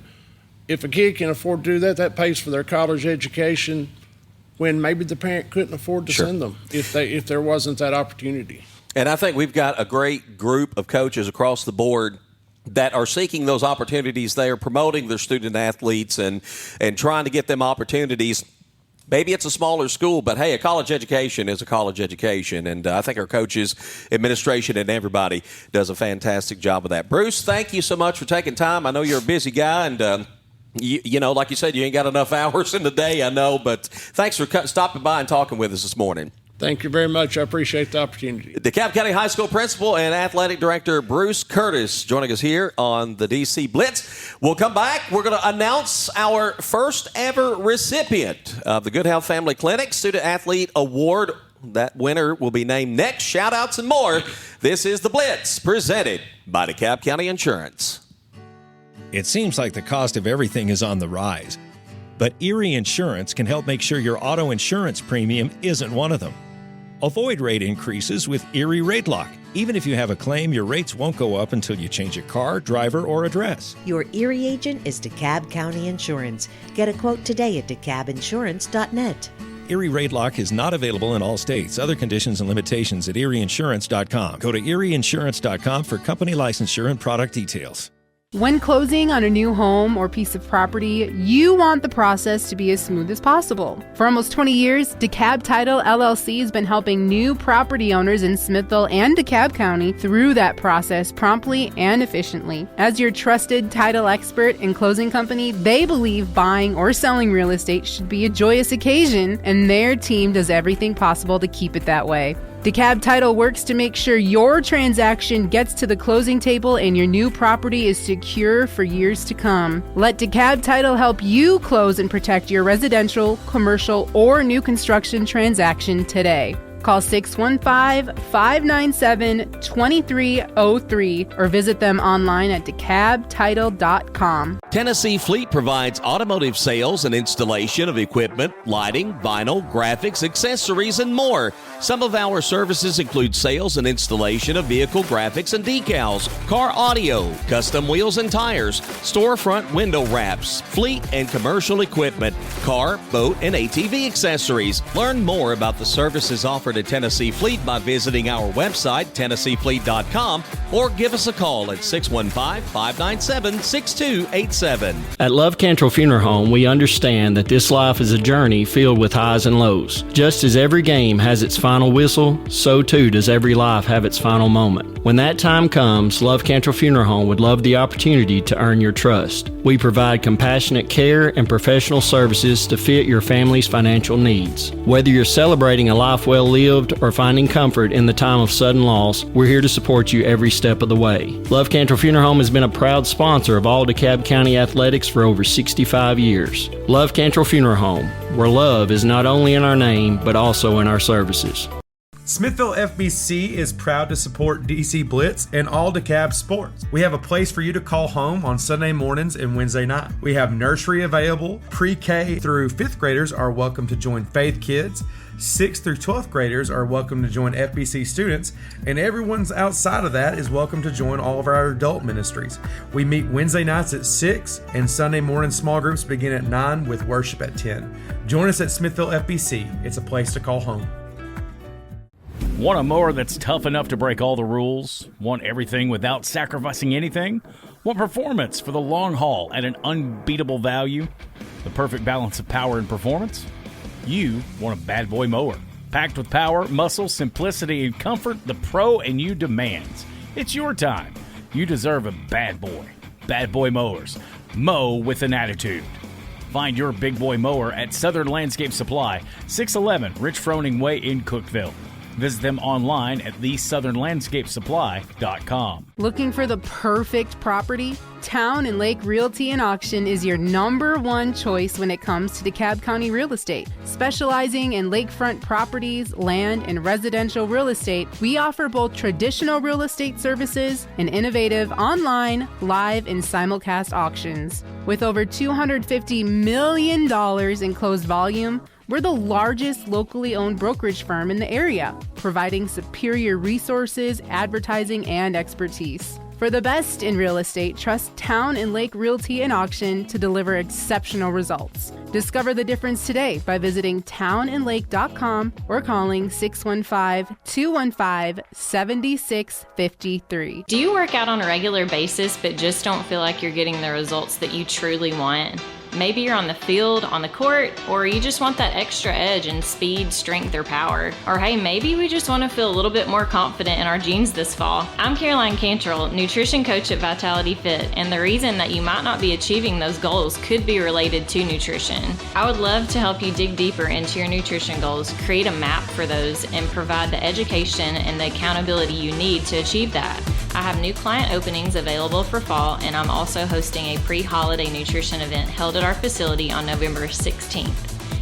if a kid can afford to do that, that pays for their college education, when maybe the parent couldn't afford to send them if there wasn't that opportunity. And I think we've got a great group of coaches across the board that are seeking those opportunities. They are promoting their student athletes and trying to get them opportunities. Maybe it's a smaller school, but hey, a college education is a college education. And I think our coaches, administration, and everybody does a fantastic job of that. Bruce, thank you so much for taking time. I know you're a busy guy, and like you said, you ain't got enough hours in the day, I know, but thanks for stopping by and talking with us this morning. Thank you very much. I appreciate the opportunity. DeKalb County High School Principal and Athletic Director Bruce Curtis joining us here on the DC Blitz. We'll come back. We're going to announce our first ever recipient of the Good Health Family Clinic Student Athlete Award. That winner will be named next. Shout-outs and more. This is the Blitz, presented by DeKalb County Insurance. It seems like the cost of everything is on the rise, but Erie Insurance can help make sure your auto insurance premium isn't one of them. Avoid rate increases with Erie Rate Lock. Even if you have a claim, your rates won't go up until you change your car, driver, or address. Your Erie agent is DeKalb County Insurance. Get a quote today at DeKalbInsurance.net. Erie Rate Lock is not available in all states. Other conditions and limitations at ErieInsurance.com. Go to ErieInsurance.com for company licensure and product details. When closing on a new home or piece of property, you want the process to be as smooth as possible. For almost 20 years, DeKalb Title LLC has been helping new property owners in Smithville and DeKalb County through that process promptly and efficiently. As your trusted title expert and closing company, they believe buying or selling real estate should be a joyous occasion, and their team does everything possible to keep it that way. DeKalb Title works to make sure your transaction gets to the closing table and your new property is secure for years to come. Let DeKalb Title help you close and protect your residential, commercial, or new construction transaction today. Call 615-597-2303 or visit them online at DeKalbTitle.com. Tennessee Fleet provides automotive sales and installation of equipment, lighting, vinyl, graphics, accessories, and more. Some of our services include sales and installation of vehicle graphics and decals, car audio, custom wheels and tires, storefront window wraps, fleet and commercial equipment, car, boat, and ATV accessories. Learn more about the services offered at Tennessee Fleet by visiting our website, TennesseeFleet.com, or give us a call at 615-597-6287. At Love Cantrell Funeral Home, we understand that this life is a journey filled with highs and lows. Just as every game has its final whistle, so too does every life have its final moment. When that time comes, Love Cantrell Funeral Home would love the opportunity to earn your trust. We provide compassionate care and professional services to fit your family's financial needs. Whether you're celebrating a life well lived or finding comfort in the time of sudden loss, we're here to support you every step of the way. Love Cantrell Funeral Home has been a proud sponsor of all DeKalb County athletics for over 65 years. Love Cantrell Funeral Home, where love is not only in our name, but also in our services. Smithville FBC is proud to support DC Blitz and all DeKalb Sports. We have a place for you to call home on Sunday mornings and Wednesday night. We have nursery available. Pre-K through 5th graders are welcome to join Faith Kids. 6th through 12th graders are welcome to join FBC students, and everyone's outside of that is welcome to join all of our adult ministries. We meet Wednesday nights at 6, and Sunday morning small groups begin at 9 with worship at 10. Join us at Smithville FBC. It's a place to call home. Want a mower that's tough enough to break all the rules? Want everything without sacrificing anything? Want performance for the long haul at an unbeatable value? The perfect balance of power and performance? You want a bad boy mower. Packed with power, muscle, simplicity, and comfort the pro and you demands. It's your time. You deserve a bad boy. Bad Boy Mowers. Mow with an attitude. Find your big boy mower at Southern Landscape Supply, 611 Rich Froning Way in Cookeville. Visit them online at thesouthernlandscapesupply.com. Looking for the perfect property? Town and Lake Realty and Auction is your #1 choice when it comes to DeKalb County real estate. Specializing in lakefront properties, land, and residential real estate, we offer both traditional real estate services and innovative online, live, and simulcast auctions. With over $250 million in closed volume, we're the largest locally owned brokerage firm in the area, providing superior resources, advertising, and expertise. For the best in real estate, trust Town and Lake Realty and Auction to deliver exceptional results. Discover the difference today by visiting townandlake.com or calling 615-215-7653. Do you work out on a regular basis but just don't feel like you're getting the results that you truly want? Maybe you're on the field, on the court, or you just want that extra edge in speed, strength, or power. Or hey, maybe we just want to feel a little bit more confident in our jeans this fall. I'm Caroline Cantrell, nutrition coach at Vitality Fit, and the reason that you might not be achieving those goals could be related to nutrition. I would love to help you dig deeper into your nutrition goals, create a map for those, and provide the education and the accountability you need to achieve that. I have new client openings available for fall, and I'm also hosting a pre-holiday nutrition event held at our facility on November 16th.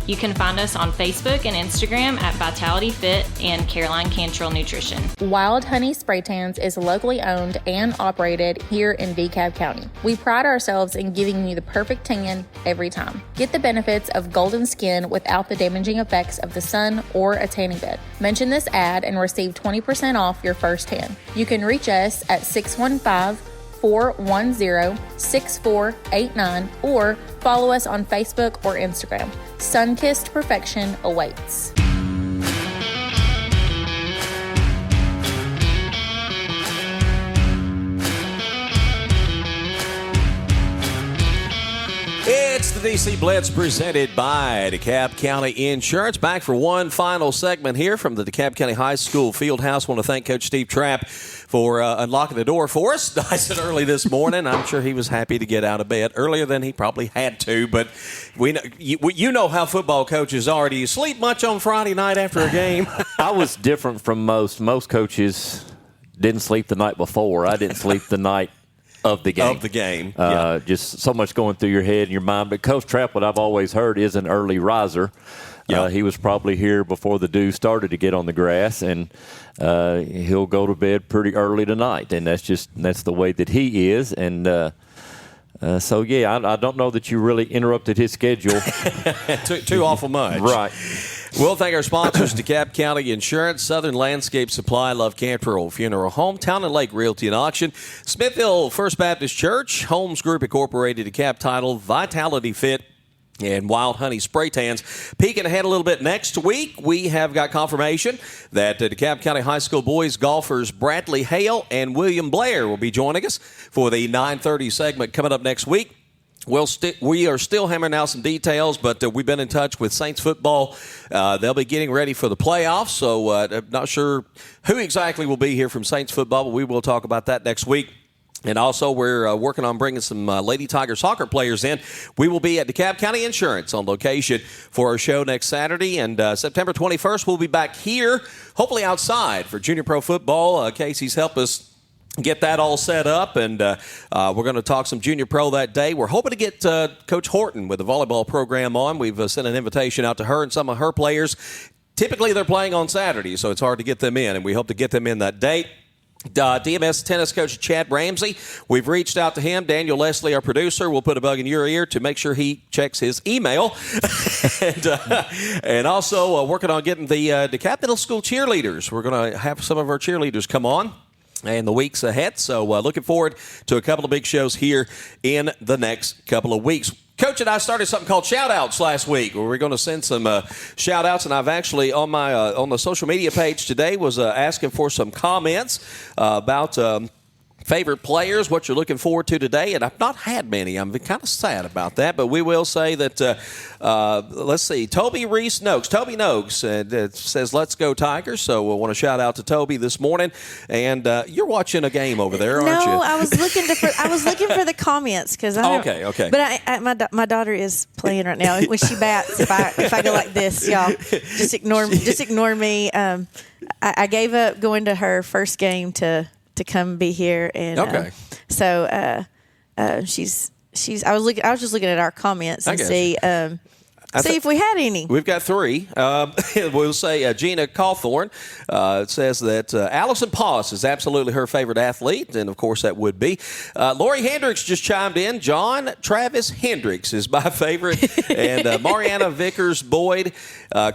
You can find us on Facebook and Instagram at Vitality Fit and Caroline Cantrell Nutrition. Wild Honey Spray Tans is locally owned and operated here in DeKalb County. We pride ourselves in giving you the perfect tan every time. Get the benefits of golden skin without the damaging effects of the sun or a tanning bed. Mention this ad and receive 20% off your first tan. You can reach us at 615-410-6489 or follow us on Facebook or Instagram. Sun-kissed perfection awaits. It's the DC Blitz presented by DeKalb County Insurance. Back for one final segment here from the DeKalb County High School Fieldhouse. Want to thank Coach Steve Trapp for unlocking the door for us nice and early this morning. I'm sure he was happy to get out of bed earlier than he probably had to, but we know, you know how football coaches are. Do you sleep much on Friday night after a game? I was different from most. Most coaches didn't sleep the night before. I didn't sleep the night of the game. Yeah. Just so much going through your head and your mind. But Coach Trapp, what I've always heard, is an early riser. Yeah. He was probably here before the dew started to get on the grass, and he'll go to bed pretty early tonight, and that's the way that he is. And so, I don't know that you really interrupted his schedule. too awful much. Right. We'll thank our sponsors, DeKalb County Insurance, Southern Landscape Supply, Love Cantrell Funeral Home, Town and Lake Realty and Auction, Smithville First Baptist Church, Holmes Group Incorporated, DeKalb Title, Vitality Fit, and Wild Honey Spray Tans. Peeking ahead a little bit next week, we have got confirmation that DeKalb County High School boys golfers Bradley Hale and William Blair will be joining us for the 9:30 segment coming up next week. We are still hammering out some details, but we've been in touch with Saints football. They'll be getting ready for the playoffs, so I'm not sure who exactly will be here from Saints football, but we will talk about that next week. And also, we're working on bringing some Lady Tiger soccer players in. We will be at DeKalb County Insurance on location for our show next Saturday. And September 21st, we'll be back here, hopefully outside, for Junior Pro Football. Casey's helped us get that all set up, and we're going to talk some Junior Pro that day. We're hoping to get Coach Horton with the volleyball program on. We've sent an invitation out to her and some of her players. Typically, they're playing on Saturday, so it's hard to get them in, and we hope to get them in that date. DMS tennis coach Chad Ramsey, we've reached out to him. Daniel Leslie, our producer, will put a bug in your ear to make sure he checks his email. and also working on getting the DeKalb Middle School cheerleaders. We're going to have some of our cheerleaders come on in the weeks ahead. So looking forward to a couple of big shows here in the next couple of weeks. Coach and I started something called Shout-Outs last week, where we're going to send some shout-outs, and I've actually, on my on the social media page today, was asking for some comments about favorite players, what you're looking forward to today, and I've not had many. I'm kind of sad about that, but we will say that, let's see, Toby Reese Noakes. Toby Noakes says, let's go Tigers, so we'll want to shout out to Toby this morning. And you're watching a game over there, aren't you? No, I was looking for the comments. Okay. But my daughter is playing right now. When she bats, if I go like this, y'all, just ignore me. I gave up going to her first game to come be here, and so she's. I was just looking at our comments and see if we had any. We've got three. We'll say Gina Cawthorn says that Allison Poss is absolutely her favorite athlete, and of course that would be. Lori Hendricks just chimed in. John Travis Hendricks is my favorite. And Mariana Vickers Boyd.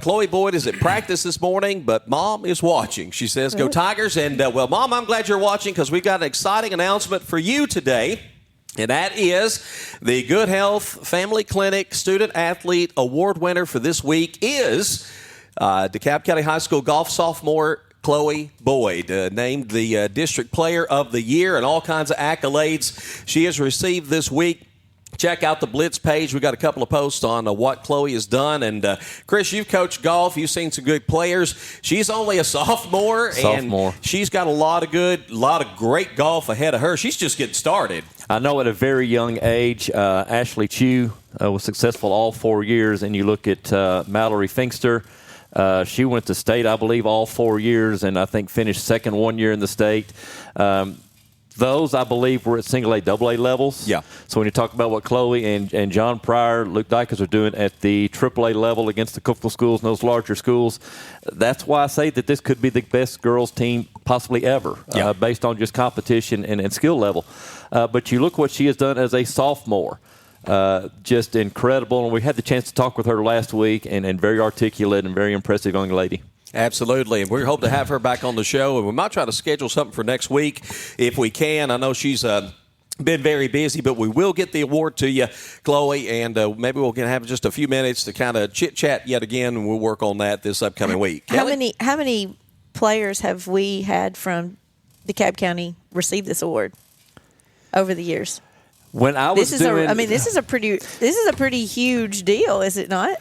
Chloe Boyd is at practice this morning, but Mom is watching. She says, go Tigers. And, well, Mom, I'm glad you're watching because we've got an exciting announcement for you today. And that is the Good Health Family Clinic Student Athlete Award winner for this week is DeKalb County High School golf sophomore Chloe Boyd, named the District Player of the Year and all kinds of accolades she has received this week. Check out the Blitz page. We've got a couple of posts on what Chloe has done. And, Chris, you've coached golf. You've seen some good players. She's only a sophomore. And she's got a lot of great golf ahead of her. She's just getting started. I know at a very young age, Ashley Chu was successful all 4 years. And you look at Mallory Finkster. She went to state, I believe, all 4 years, and I think finished second 1 year in the state. Those, I believe, were at single A, double A levels. Yeah. So when you talk about what Chloe and John Pryor, Luke Dakas are doing at the triple A level against the Cookville schools and those larger schools, that's why I say that this could be the best girls team possibly ever, based on just competition and skill level. But you look what she has done as a sophomore. Just incredible. And we had the chance to talk with her last week, and very articulate and very impressive young lady. Absolutely, and we hope to have her back on the show, and we might try to schedule something for next week if we can. I know she's been very busy, but we will get the award to you, Chloe, and maybe we'll have just a few minutes to kind of chit-chat yet again, and we'll work on that this upcoming week. How many players have we had from DeKalb County receive this award over the years? When I was this is a pretty huge deal, is it not?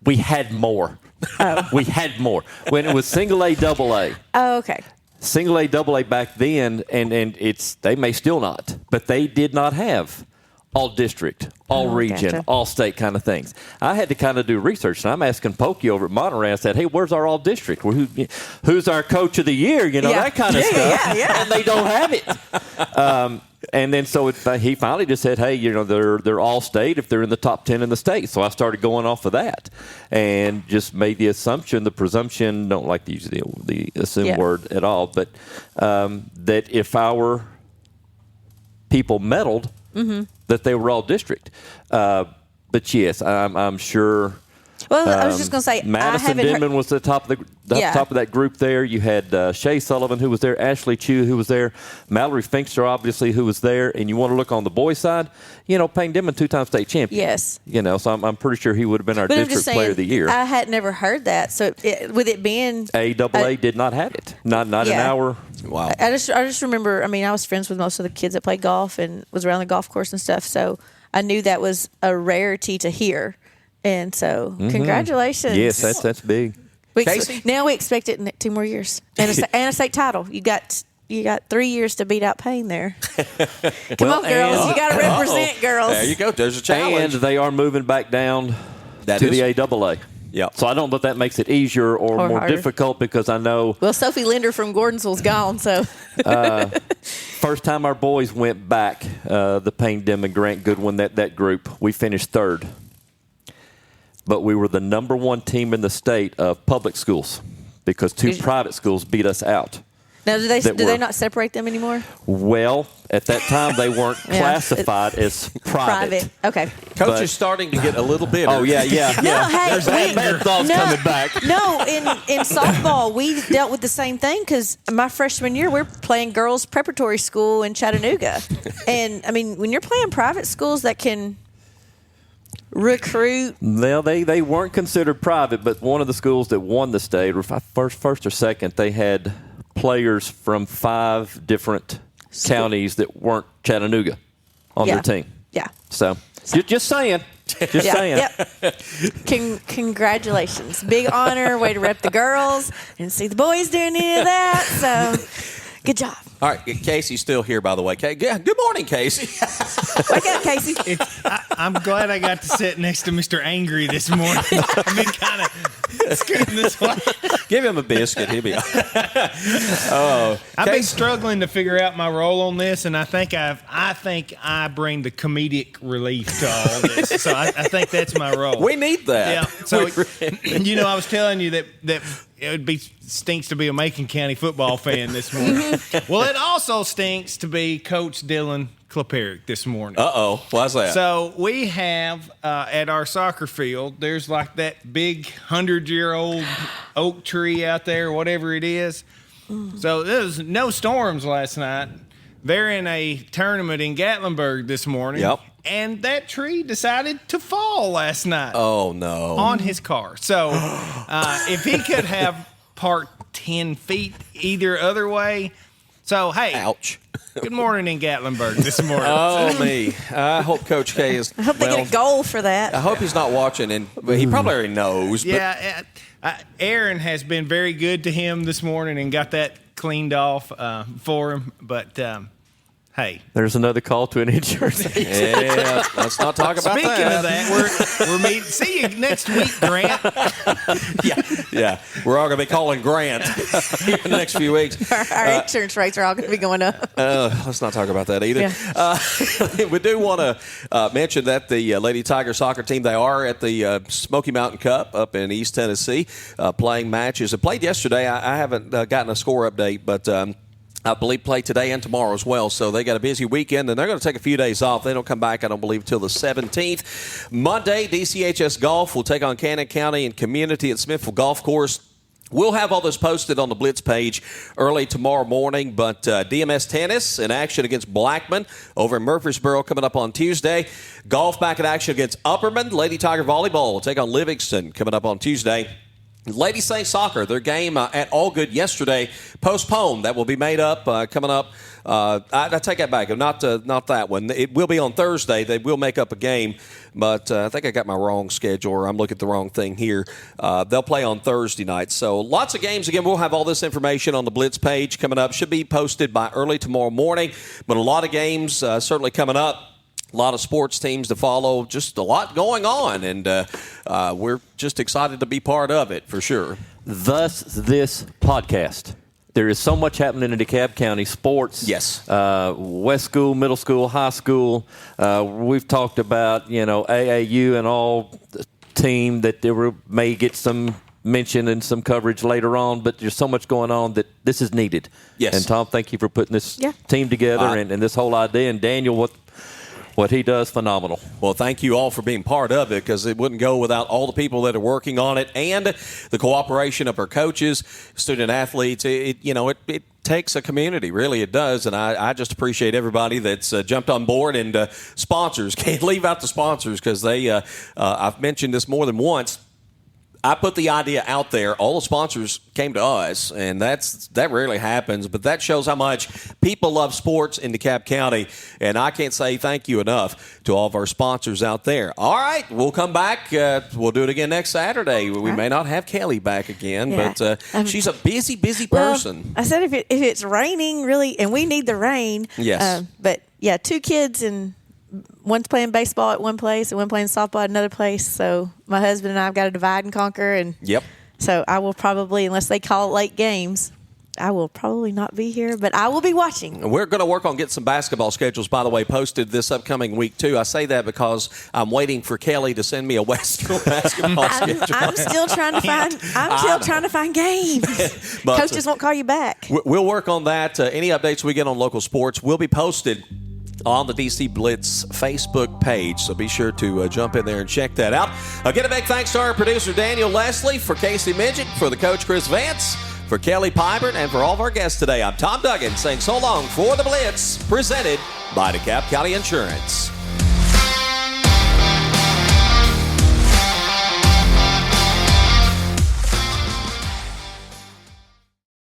We had more. We had more when it was single A, double A. Oh, okay. Single A, double A back then, and they may still not, but they did not have all district, all region, gotcha. all state kind of things. I had to kind of do research, and I'm asking Pokey over at Monterey. I said, "Hey, where's our all district? Who's our coach of the year? You know, that kind of stuff." And they don't have it. And then so he finally just said, hey, they're all state if they're in the top 10 in the state. So I started going off of that and just made the assumption, the presumption, don't like to use the assume word at all, but that if our people medaled, that they were all district. But yes, I'm sure. Well, I was just going to say, Madison Denman was the top of top of that group there. You had Shay Sullivan, who was there, Ashley Chu, who was there, Mallory Finkster, obviously, who was there. And you want to look on the boys' side, Payne Denman, 2-time state champion. Yes. So I'm pretty sure he would have been our district player of the year. I had never heard that. So with it being AAA did not have it. Not an hour. Wow. I just remember. I mean, I was friends with most of the kids that played golf and was around the golf course and stuff. So I knew that was a rarity to hear. And so, congratulations. Yes, that's big. Now we expect it in 2 more years and a state title. You got 3 years to beat out Payne there. Come on, girls. You got to represent, girls. There you go. There's a challenge. And they are moving back down to the AAA. Yeah. So I don't know if that makes it easier or more harder. Difficult because I know. Well, Sophie Linder from Gordonsville's gone, so. First time our boys went back, the Payne Denman Grant Goodwin, that group, we finished 3rd. But we were the number 1 team in the state of public schools because 2 private schools beat us out. Now, do they not separate them anymore? Well, at that time, they weren't classified as private. Okay. Coach is starting to get a little bitter. Oh, yeah. No, hey, there's bad thoughts coming back. No, in softball, we dealt with the same thing because my freshman year, we're playing girls' preparatory school in Chattanooga. And, I mean, when you're playing private schools that can recruit. Well, they weren't considered private, but one of the schools that won the state, or first or second, they had players from 5 different counties that weren't Chattanooga on their team. Yeah. So, just saying. Just saying. Yep. Congratulations. Big honor. Way to rep the girls. Didn't see the boys doing any of that. So, good job. All right, Casey's still here, by the way. Good morning, Casey. Wake up, Casey. I'm glad I got to sit next to Mr. Angry this morning. I've been kind of scooting this way. Give him a biscuit. He'll be. I've been struggling to figure out my role on this, and I think I bring the comedic relief to all this. So I think that's my role. We need that. Yeah. So I was telling you that it would stinks to be a Macon County football fan this morning. Well, it also stinks to be Coach Dylan Kleperic this morning. Uh-oh. Why's that? So we have at our soccer field, there's like that big 100-year-old oak tree out there, whatever it is. So there was no storms last night. They're in a tournament in Gatlinburg this morning. Yep. And that tree decided to fall last night. Oh, no. On his car. So if he could have parked 10 feet either other way. So, hey. Ouch. Good morning in Gatlinburg this morning. Oh, me. I hope Coach K is. I hope they get a goal for that. I hope he's not watching, and he probably already knows. Yeah. Aaron has been very good to him this morning and got that cleaned off for him. But, hey. There's another call to an insurance agent. Yeah, let's not talk about Speaking that. of that, we're meeting. See you next week, Grant. Yeah. We're all going to be calling Grant in the next few weeks. Our insurance rates are all going to be going up. Let's not talk about that either. Yeah. We do want to mention that the Lady Tiger soccer team, they are at the Smoky Mountain Cup up in East Tennessee playing matches. It played yesterday. I haven't gotten a score update, but I believe play today and tomorrow as well. So they got a busy weekend, and they're going to take a few days off. They don't come back, I don't believe, until the 17th. Monday, DCHS Golf will take on Cannon County and Community at Smithville Golf Course. We'll have all this posted on the Blitz page early tomorrow morning, but DMS Tennis in action against Blackman over in Murfreesboro coming up on Tuesday. Golf back in action against Upperman. Lady Tiger Volleyball will take on Livingston coming up on Tuesday. Lady Saints Soccer, their game at Allgood yesterday, postponed. That will be made up coming up. I take that back. Not that one. It will be on Thursday. They will make up a game, but I think I got my wrong schedule, or I'm looking at the wrong thing here. They'll play on Thursday night. So lots of games. Again, we'll have all this information on the Blitz page coming up. Should be posted by early tomorrow morning, but a lot of games certainly coming up. A lot of sports teams to follow, just a lot going on, and we're just excited to be part of it for sure. Thus, this podcast. There is so much happening in DeKalb County sports. Yes. West School, middle school, high school. We've talked about, AAU and all the team that may get some mention and some coverage later on, but there's so much going on that this is needed. Yes. And Tom, thank you for putting this team together and this whole idea. And Daniel, what he does, phenomenal. Well, thank you all for being part of it, because it wouldn't go without all the people that are working on it and the cooperation of our coaches, student athletes. It takes a community, really it does, and I just appreciate everybody that's jumped on board, and sponsors. Can't leave out the sponsors, because I've mentioned this more than once. I put the idea out there. All the sponsors came to us, and that rarely happens, but that shows how much people love sports in DeKalb County, and I can't say thank you enough to all of our sponsors out there. All right, we'll come back. We'll do it again next Saturday. We may not have Kelly back again, but she's a busy person. I said if it's raining, really, and we need the rain. Yes. But, yeah, 2 kids and one's playing baseball at one place and one playing softball at another place. So my husband and I have got to divide and conquer. And so I will probably, unless they call it late games, I will probably not be here, but I will be watching. We're going to work on getting some basketball schedules, by the way, posted this upcoming week, too. I say that because I'm waiting for Kelly to send me a West School basketball schedule. I'm still trying to find games. But, Coaches won't call you back. We'll work on that. Any updates we get on local sports will be posted on the DC Blitz Facebook page, so be sure to jump in there and check that out. Again, a big thanks to our producer Daniel Leslie, for Casey Midgett, for the coach Chris Vance, for Kelly Pybert, and for all of our guests today. I'm Tom Duggan saying so long for the Blitz, presented by DeKalb County Insurance.